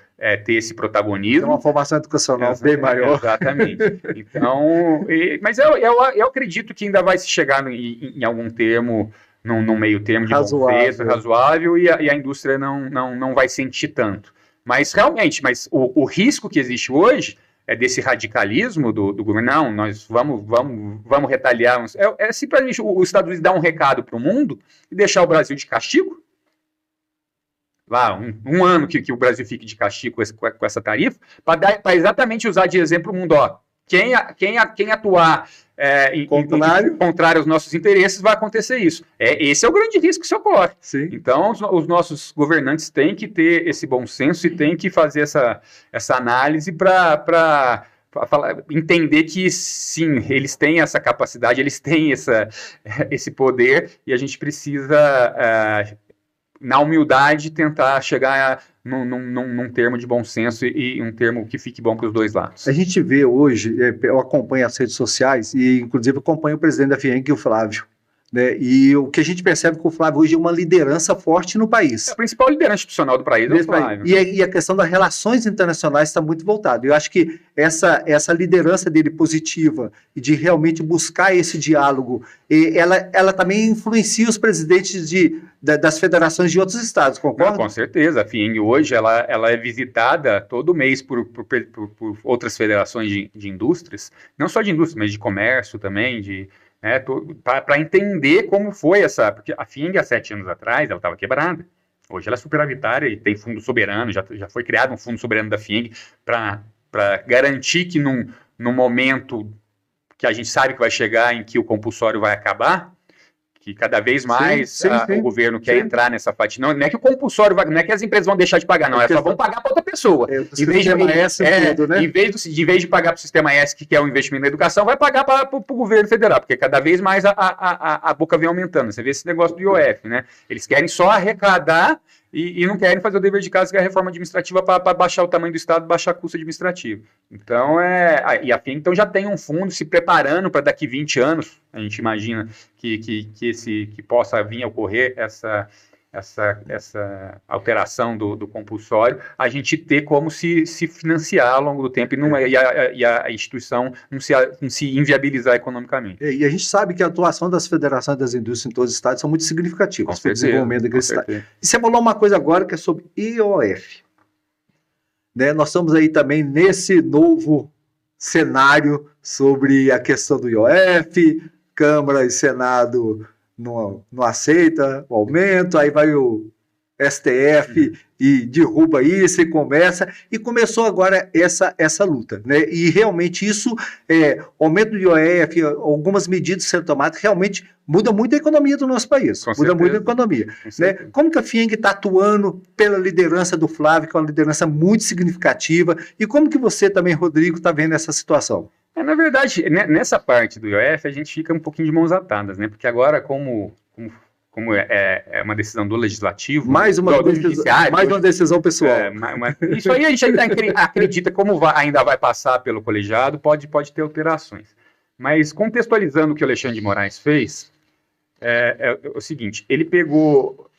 ter esse protagonismo. Tem uma formação educacional bem maior. Exatamente. Então, mas eu acredito que ainda vai se chegar em algum termo, num meio termo de razoável, e a indústria não vai sentir tanto. Mas realmente, o risco que existe hoje é desse radicalismo do governo. Não, nós vamos retaliar. É simplesmente os Estados Unidos dar um recado para o mundo e deixar o Brasil de castigo. Lá, um ano que o Brasil fique de castigo com essa tarifa, para exatamente usar de exemplo o mundo. Ó, quem atuar contrário aos nossos interesses, vai acontecer isso. Esse é o grande risco que se ocorre. Sim. Então, os nossos governantes têm que ter esse bom senso e têm que fazer essa análise para entender que, sim, eles têm essa capacidade, eles têm esse poder, e a gente precisa, na humildade, tentar chegar num termo de bom senso e um termo que fique bom para os dois lados. A gente vê hoje, eu acompanho as redes sociais e, inclusive, acompanho o presidente da FIENG, o Flávio. Né? E o que a gente percebe é que o Flávio hoje é uma liderança forte no país. A principal liderança institucional do país é o Flávio. E a questão das relações internacionais está muito voltada. Eu acho que essa liderança dele positiva e de realmente buscar esse diálogo, ela também influencia os presidentes das federações de outros estados, concorda? Com certeza. A FIENG hoje ela é visitada todo mês por outras federações de indústrias, não só de indústria, mas de comércio também, para entender como foi porque a FIENG há 7 anos atrás, ela estava quebrada. Hoje ela é superavitária e tem fundo soberano, já foi criado um fundo soberano da FIENG para garantir que num momento que a gente sabe que vai chegar, em que o compulsório vai acabar, que cada vez mais o governo quer entrar nessa fatia. Não é que o compulsório não é que as empresas vão deixar de pagar, não, elas só vão pagar para outra pessoa. Em vez de pagar para o Sistema S, que é o investimento na educação, vai pagar para o governo federal, porque cada vez mais a boca vem aumentando. Você vê esse negócio do IOF, né? Eles querem só arrecadar e não querem fazer o dever de casa, que é a reforma administrativa, para baixar o tamanho do Estado, baixar custo administrativo. Então, e a FIENG então, já tem um fundo se preparando para daqui 20 anos, a gente imagina que possa vir a ocorrer essa alteração do compulsório, a gente ter como se financiar ao longo do tempo e a instituição não se inviabilizar economicamente. E a gente sabe que a atuação das federações das indústrias em todos os estados são muito significativas para o desenvolvimento daquele estado. E você falou uma coisa agora que é sobre IOF. Né? Nós estamos aí também nesse novo cenário sobre a questão do IOF, Câmara e Senado não aceita o aumento, aí vai o STF e derruba isso e começou agora essa luta, né? E realmente isso, aumento do IOF, algumas medidas sendo tomadas, realmente muda muito a economia do nosso país, muda muito a economia. Né? Como que a FIENG está atuando pela liderança do Flávio, que é uma liderança muito significativa, e como que você também, Rodrigo, está vendo essa situação? Na verdade, nessa parte do IOF, a gente fica um pouquinho de mãos atadas, né? Porque agora, como é uma decisão do legislativo, mais uma decisão pessoal. Isso aí a gente ainda acredita como ainda vai passar pelo colegiado, pode ter alterações. Mas contextualizando o que o Alexandre de Moraes fez, é o seguinte, ele pegou,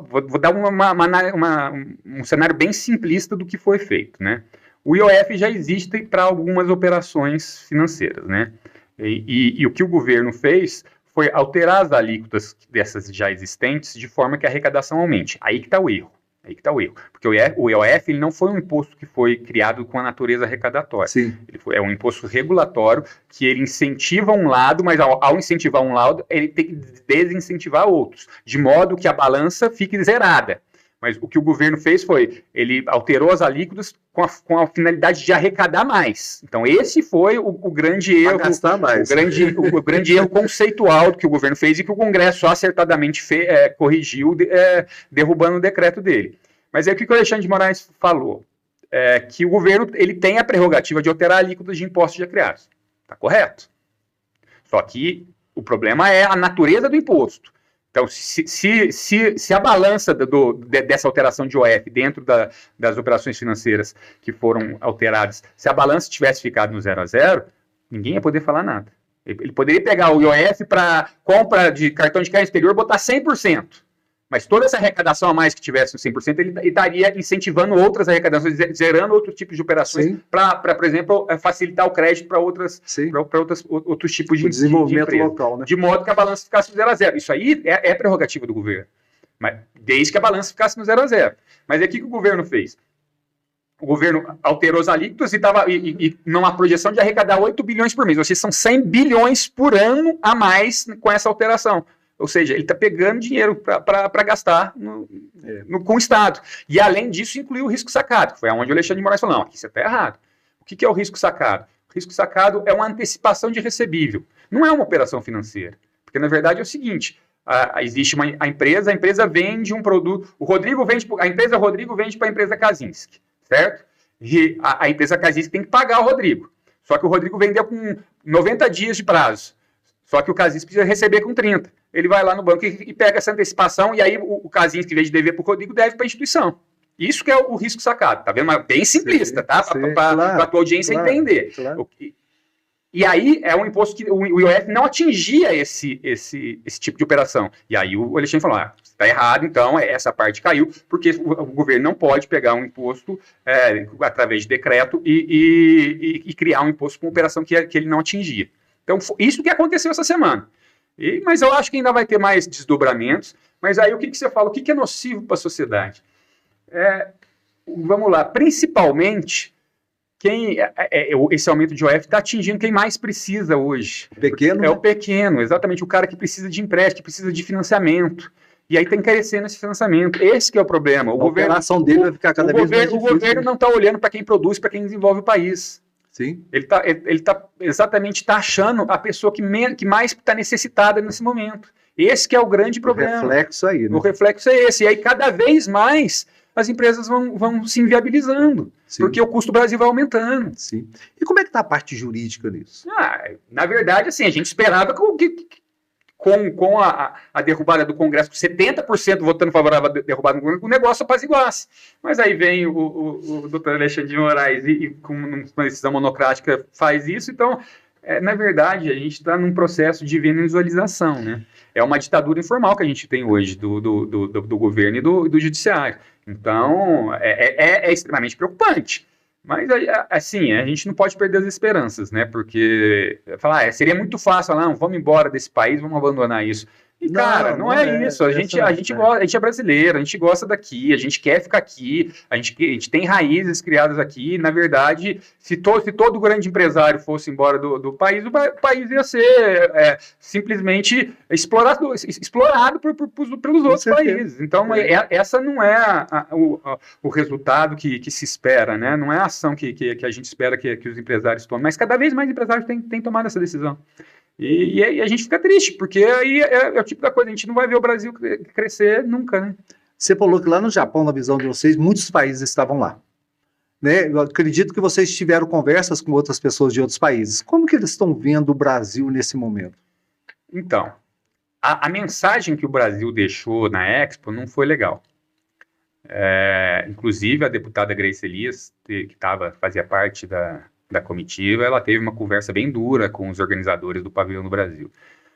vou dar um cenário bem simplista do que foi feito, né? O IOF já existe para algumas operações financeiras, né? E o que o governo fez foi alterar as alíquotas dessas já existentes de forma que a arrecadação aumente. Aí que está o erro. Aí que está o erro. Porque o IOF ele não foi um imposto que foi criado com a natureza arrecadatória. Sim. É um imposto regulatório que ele incentiva um lado, mas ao incentivar um lado, ele tem que desincentivar outros, de modo que a balança fique zerada. Mas o que o governo fez foi, ele alterou as alíquotas com a finalidade de arrecadar mais. Então esse foi o grande erro, o grande erro conceitual que o governo fez e que o Congresso acertadamente corrigiu, derrubando o decreto dele. Mas é o que o Alexandre de Moraes falou, que o governo ele tem a prerrogativa de alterar alíquotas de impostos já criados. Está correto. Só que o problema é a natureza do imposto. Então, se a balança dessa alteração de IOF dentro das operações financeiras que foram alteradas, se a balança tivesse ficado no 0 a 0, ninguém ia poder falar nada. Ele poderia pegar o IOF para compra de cartão de crédito exterior e botar 100%. Mas toda essa arrecadação a mais que tivesse no 100%, ele estaria incentivando outras arrecadações, zerando outros tipos de operações para, por exemplo, facilitar o crédito para outros tipos de desenvolvimento de local, né? De modo que a balança ficasse no 0 a 0. Isso aí é prerrogativa do governo, mas desde que a balança ficasse no 0 a 0. Mas é o que o governo fez? O governo alterou os alíquotas e numa projeção de arrecadar 8 bilhões por mês, ou seja, são 100 bilhões por ano a mais com essa alteração. Ou seja, ele está pegando dinheiro para gastar com o Estado. E, além disso, incluiu o risco sacado, que foi onde o Alexandre de Moraes falou, não, aqui você está errado. O que é o risco sacado? O risco sacado é uma antecipação de recebível. Não é uma operação financeira. Porque, na verdade, é o seguinte, existe a empresa vende um produto, a empresa Rodrigo vende para a empresa Kaczynski, certo? E a empresa Kaczynski tem que pagar o Rodrigo. Só que o Rodrigo vendeu com 90 dias de prazo. Só que o Kaczynski precisa receber com 30. Ele vai lá no banco e pega essa antecipação, e aí o Kaczynski, em vez de dever para o Rodrigo, deve para a instituição. Isso que é o risco sacado, tá vendo? Mas bem simplista, tá? Para a tua audiência entender. Claro. E aí é um imposto que o IOF não atingia esse tipo de operação. E aí o Alexandre falou, você está errado, então essa parte caiu, porque o governo não pode pegar um imposto através de decreto e criar um imposto com operação que ele não atingia. Então, isso que aconteceu essa semana. Mas eu acho que ainda vai ter mais desdobramentos. Mas aí o que você fala? O que é nocivo para a sociedade? Vamos lá. Principalmente, esse aumento de IOF está atingindo quem mais precisa hoje. Pequeno? É o pequeno, exatamente. O cara que precisa de empréstimo, que precisa de financiamento. E aí está encarecendo esse financiamento. Esse que é o problema. A operação dele vai ficar cada vez mais difícil. O governo não está olhando para quem produz, para quem desenvolve o país. Sim. Ele tá exatamente taxando a pessoa que mais está necessitada nesse momento. Esse que é o grande problema. O reflexo aí, né? O reflexo é esse. E aí, cada vez mais, as empresas vão se inviabilizando. Sim. Porque o custo do Brasil vai aumentando. Sim. E como é que está a parte jurídica nisso? Na verdade, assim, a gente esperava com a derrubada do Congresso, com 70% votando favorável à derrubada do Congresso, o negócio apaziguasse. Mas aí vem o doutor Alexandre de Moraes e com uma decisão monocrática faz isso. Então, na verdade, a gente está num processo de venezuelização, né? É uma ditadura informal que a gente tem hoje do governo e do judiciário. Então, é extremamente preocupante. Mas, assim, a gente não pode perder as esperanças, né? Porque, seria muito fácil, vamos embora desse país, vamos abandonar isso. E, cara, não é isso. A gente é brasileiro, a gente gosta daqui, a gente quer ficar aqui, a gente tem raízes criadas aqui. Na verdade, se todo grande empresário fosse embora do país, o país ia ser simplesmente explorado pelos outros países. Então, essa não é o resultado que se espera, né? Não é a ação que a gente espera que os empresários tomem. Mas cada vez mais empresários têm tomado essa decisão. E a gente fica triste, porque aí é o tipo da coisa, a gente não vai ver o Brasil crescer nunca, né? Você falou que lá no Japão, na visão de vocês, muitos países estavam lá. Né? Eu acredito que vocês tiveram conversas com outras pessoas de outros países. Como que eles estão vendo o Brasil nesse momento? Então, a mensagem que o Brasil deixou na Expo não foi legal. Inclusive, a deputada Grace Elias, que fazia parte da comitiva, ela teve uma conversa bem dura com os organizadores do Pavilhão do Brasil.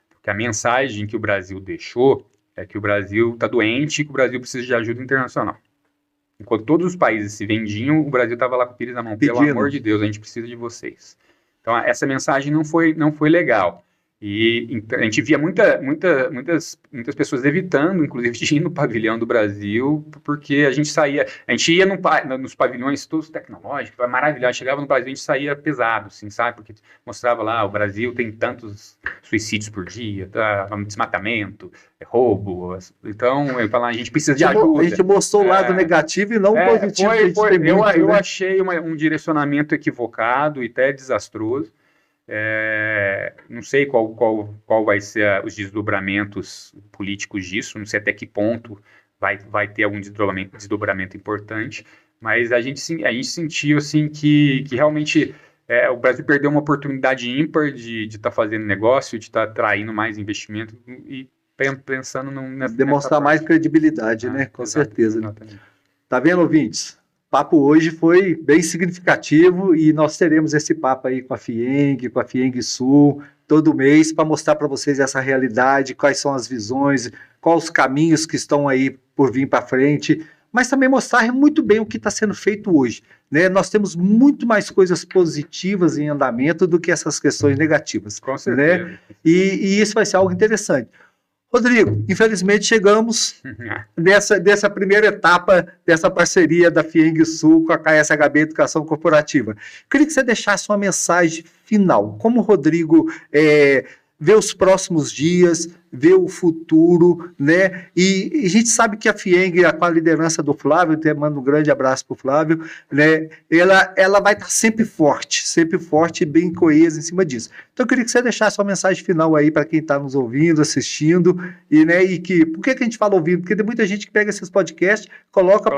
Porque a mensagem que o Brasil deixou é que o Brasil está doente e que o Brasil precisa de ajuda internacional. Enquanto todos os países se vendiam, o Brasil estava lá com o pires na mão. Pelo amor de Deus, a gente precisa de vocês. Então, essa mensagem não foi legal. E a gente via muitas pessoas evitando, inclusive, de ir no pavilhão do Brasil, porque a gente ia nos pavilhões todos tecnológicos, maravilhoso, chegava no Brasil, a gente saía pesado, assim, sabe? Porque mostrava lá, o Brasil tem tantos suicídios por dia, tá? Desmatamento, roubo. Então, eu falava, a gente precisa de ajuda. A gente mostrou o lado negativo e não o positivo. Eu achei um direcionamento equivocado e até desastroso. Não sei qual vai ser os desdobramentos políticos disso, não sei até que ponto vai ter algum desdobramento importante, mas a gente sentiu assim, que realmente o Brasil perdeu uma oportunidade ímpar de estar fazendo negócio, de estar atraindo mais investimento e pensando demonstrar mais credibilidade, né? Com certeza. Exatamente. Tá vendo, ouvintes? O papo hoje foi bem significativo e nós teremos esse papo aí com a FIENG Sul, todo mês, para mostrar para vocês essa realidade, quais são as visões, quais os caminhos que estão aí por vir para frente, mas também mostrar muito bem o que está sendo feito hoje, né? Nós temos muito mais coisas positivas em andamento do que essas questões negativas. Com certeza. Né? E isso vai ser algo interessante. Rodrigo, infelizmente chegamos dessa primeira etapa dessa parceria da FIENG Sul com a KSHB Educação Corporativa. Queria que você deixasse uma mensagem final. Como o Rodrigo vê os próximos dias, vê o futuro, né? E a gente sabe que a FIENG, com a liderança do Flávio, até mando um grande abraço para o Flávio, né? Ela vai estar sempre forte e bem coesa em cima disso. Então eu queria que você deixasse uma mensagem final aí para quem está nos ouvindo, assistindo, por que a gente fala ouvindo? Porque tem muita gente que pega esses podcasts, coloca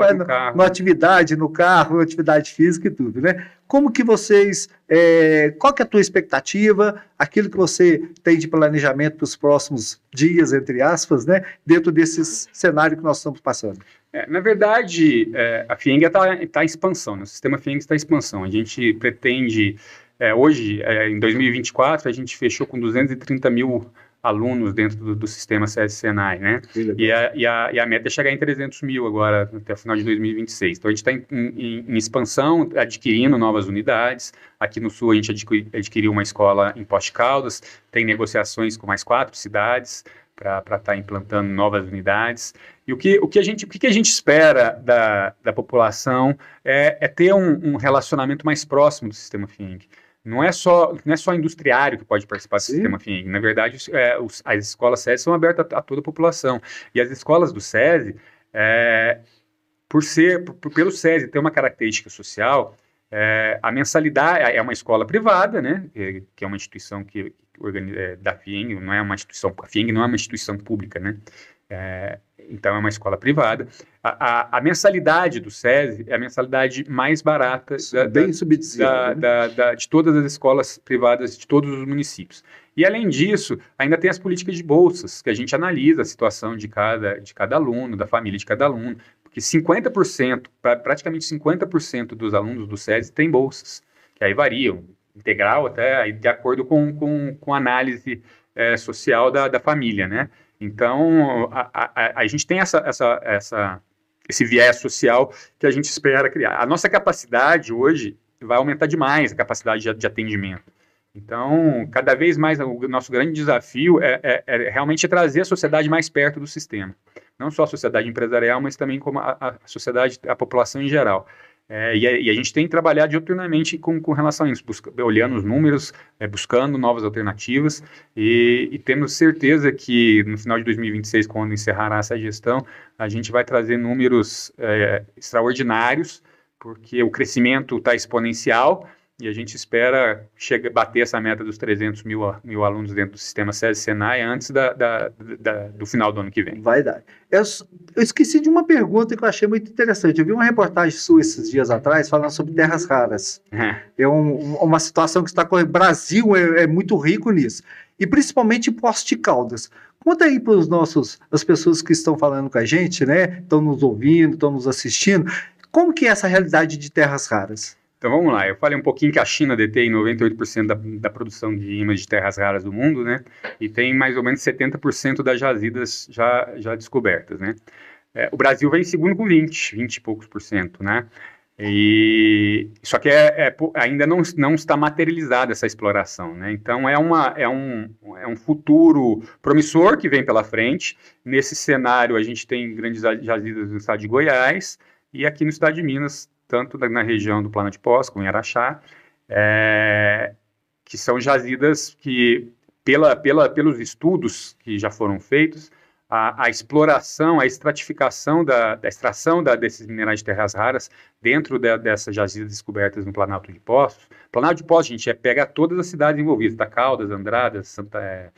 numa atividade, no carro, atividade física e tudo, né? Como que vocês, qual que é a tua expectativa, aquilo que você tem de planejamento para os próximos dias, entre aspas, né, dentro desse cenário que nós estamos passando? Na verdade, a FIENG está em expansão, né? O sistema FIENG está em expansão. A gente pretende, hoje, em 2024, a gente fechou com 230 mil alunos dentro do sistema SESI Senai, né? E a meta é chegar em 300 mil agora, até o final de 2026. Então, a gente está em expansão, adquirindo novas unidades. Aqui no Sul, a gente adquiriu uma escola em Poste Caldas, tem negociações com mais 4 cidades para estar implantando novas unidades. E o que a gente espera da população é ter um relacionamento mais próximo do sistema FIENG. Não é só industriário que pode participar do sistema FIENG. Na verdade, as escolas SESI são abertas a toda a população. E as escolas do SESI, pelo SESI ter uma característica social, a mensalidade é uma escola privada, né, que é uma instituição da FIENG, não é uma instituição, a FIENG não é uma instituição pública, né? Então é uma escola privada. A mensalidade do SESI é a mensalidade mais barata de todas as escolas privadas de todos os municípios. E além disso, ainda tem as políticas de bolsas, que a gente analisa a situação de cada aluno, da família de cada aluno, porque 50%, praticamente 50% dos alunos do SESI têm bolsas, que aí variam, integral até de acordo com a análise social da família, né? Então, a gente tem esse viés social que a gente espera criar. A nossa capacidade hoje vai aumentar demais, a capacidade de atendimento. Então, cada vez mais, o nosso grande desafio é realmente trazer a sociedade mais perto do sistema. Não só a sociedade empresarial, mas também como a sociedade, a população em geral. E a gente tem trabalhado diuturnamente com relação a isso, olhando os números, buscando novas alternativas e temos certeza que no final de 2026, quando encerrará essa gestão, a gente vai trazer números extraordinários, porque o crescimento está exponencial e a gente espera bater essa meta dos 300 mil alunos dentro do sistema SESI Senai antes do final do ano que vem. Vai dar. Eu esqueci de uma pergunta que eu achei muito interessante. Eu vi uma reportagem sua esses dias atrás falando sobre terras raras. É uma situação que está correndo. O Brasil é muito rico nisso. E principalmente em Poste de Caldas. Conta aí para as pessoas que estão falando com a gente, né? Estão nos ouvindo, estão nos assistindo. Como que é essa realidade de terras raras? Então vamos lá, eu falei um pouquinho que a China detém 98% da produção de ímãs de terras raras do mundo, né? E tem mais ou menos 70% das jazidas já descobertas, né? O Brasil vem em segundo com 20 e poucos por cento, né? Só que ainda não está materializada essa exploração, né? Então é um futuro promissor que vem pela frente. Nesse cenário a gente tem grandes jazidas no estado de Goiás e aqui no estado de Minas, tanto na região do Planalto de Poços como em Araxá, que são jazidas que, pelos estudos que já foram feitos, a exploração, a estratificação da extração desses minerais de terras raras dentro dessas jazidas descobertas no Planalto de Poços. Planalto de Poços, gente, pega todas as cidades envolvidas, Caldas, Andradas, Santa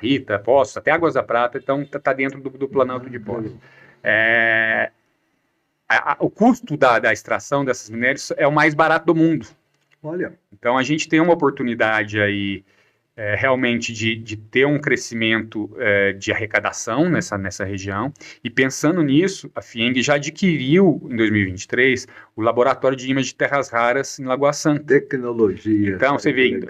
Rita, Poços, até Águas da Prata, então está dentro do Planalto de Poços. O custo da extração desses minérios é o mais barato do mundo. Olha. Então a gente tem uma oportunidade aí realmente de ter um crescimento de arrecadação nessa região, e pensando nisso, a FIENG já adquiriu, em 2023, o Laboratório de Ímãs de Terras Raras em Lagoa Santa. Tecnologia. Então, você vê,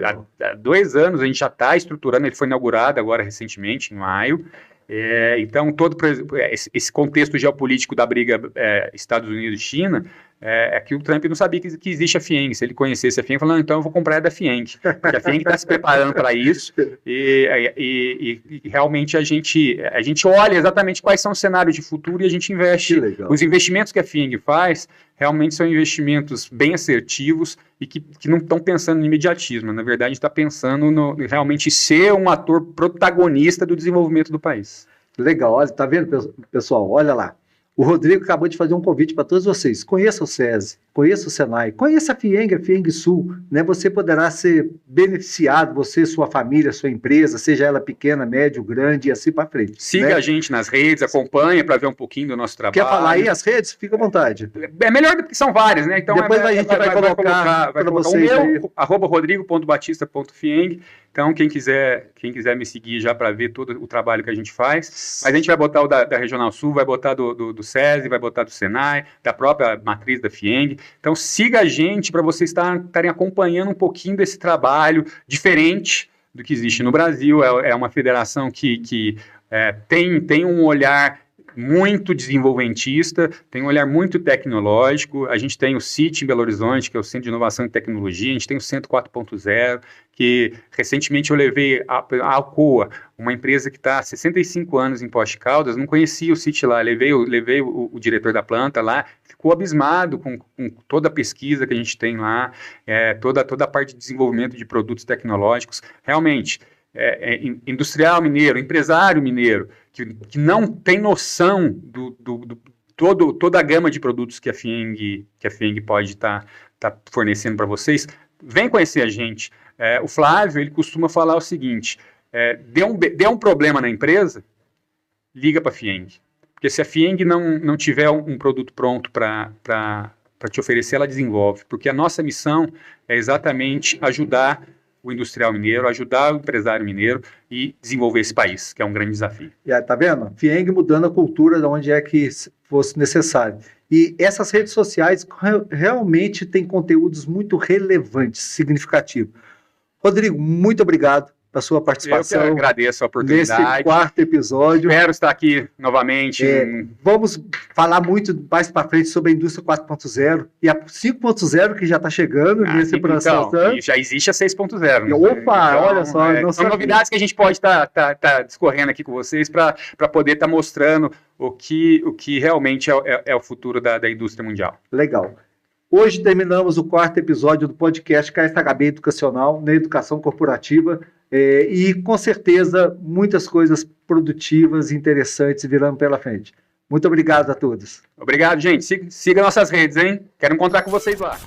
há 2 anos a gente já está estruturando, ele foi inaugurado agora recentemente, em maio. Então, esse contexto geopolítico da briga Estados Unidos-China, que o Trump não sabia que existe a FIENG. Se ele conhecesse a FIENG, falando, então eu vou comprar da FIENG. Porque a FIENG está se preparando para isso, e realmente a gente olha exatamente quais são os cenários de futuro e a gente investe. Os investimentos que a FIENG faz realmente são investimentos bem assertivos e que não estão pensando no imediatismo. Na verdade, a gente está pensando realmente ser um ator protagonista do desenvolvimento do país. Legal, olha, tá vendo, pessoal? Olha lá. O Rodrigo acabou de fazer um convite para todos vocês. Conheça o SESI, conheça o Senai, conheça a FIENG Sul, né? Você poderá ser beneficiado, você, sua família, sua empresa, seja ela pequena, médio, grande e assim para frente. Siga a gente nas redes, acompanha para ver um pouquinho do nosso trabalho. Quer falar aí as redes? Fica à vontade. É melhor porque são várias, né? Então depois a gente vai colocar para vocês o meu, @rodrigo.batista.fieng. Então, quem quiser me seguir já para ver todo o trabalho que a gente faz. Mas a gente vai botar o da Regional Sul, vai botar do SESI, vai botar do Senai, da própria matriz da FIENG. Então, siga a gente para vocês estarem acompanhando um pouquinho desse trabalho diferente do que existe no Brasil. É uma federação que tem um olhar muito desenvolventista, tem um olhar muito tecnológico. A gente tem o CIT em Belo Horizonte, que é o Centro de Inovação e Tecnologia, a gente tem o Centro 4.0, que recentemente eu levei a Alcoa, uma empresa que está há 65 anos em Poços de Caldas, não conhecia o CIT lá, levei o diretor da planta lá, ficou abismado com toda a pesquisa que a gente tem lá, toda a parte de desenvolvimento de produtos tecnológicos. Realmente, industrial mineiro, empresário mineiro, que não tem noção toda a gama de produtos que a FIENG pode estar fornecendo para vocês, vem conhecer a gente. O Flávio, ele costuma falar o seguinte, deu um problema na empresa, liga para a FIENG. Porque se a FIENG não tiver um produto pronto para te oferecer, ela desenvolve. Porque a nossa missão é exatamente ajudar o industrial mineiro, ajudar o empresário mineiro e desenvolver esse país, que é um grande desafio. Tá vendo? FIENG mudando a cultura de onde é que fosse necessário. E essas redes sociais realmente têm conteúdos muito relevantes, significativos. Rodrigo, muito obrigado pela sua participação. Eu que agradeço a oportunidade. Nesse 4º episódio. Espero estar aqui novamente. Vamos falar muito mais para frente sobre a indústria 4.0 e a 5.0 que já está chegando nesse processo. Então, já existe a 6.0. Opa, então, olha só. São novidades que a gente pode estar discorrendo aqui com vocês para poder estar mostrando o que realmente é o futuro da indústria mundial. Legal. Hoje terminamos o 4º episódio do podcast KSHB Educacional na Educação Corporativa. E com certeza muitas coisas produtivas e interessantes virando pela frente. Muito obrigado a todos. Obrigado, gente. Siga nossas redes, hein? Quero encontrar com vocês lá.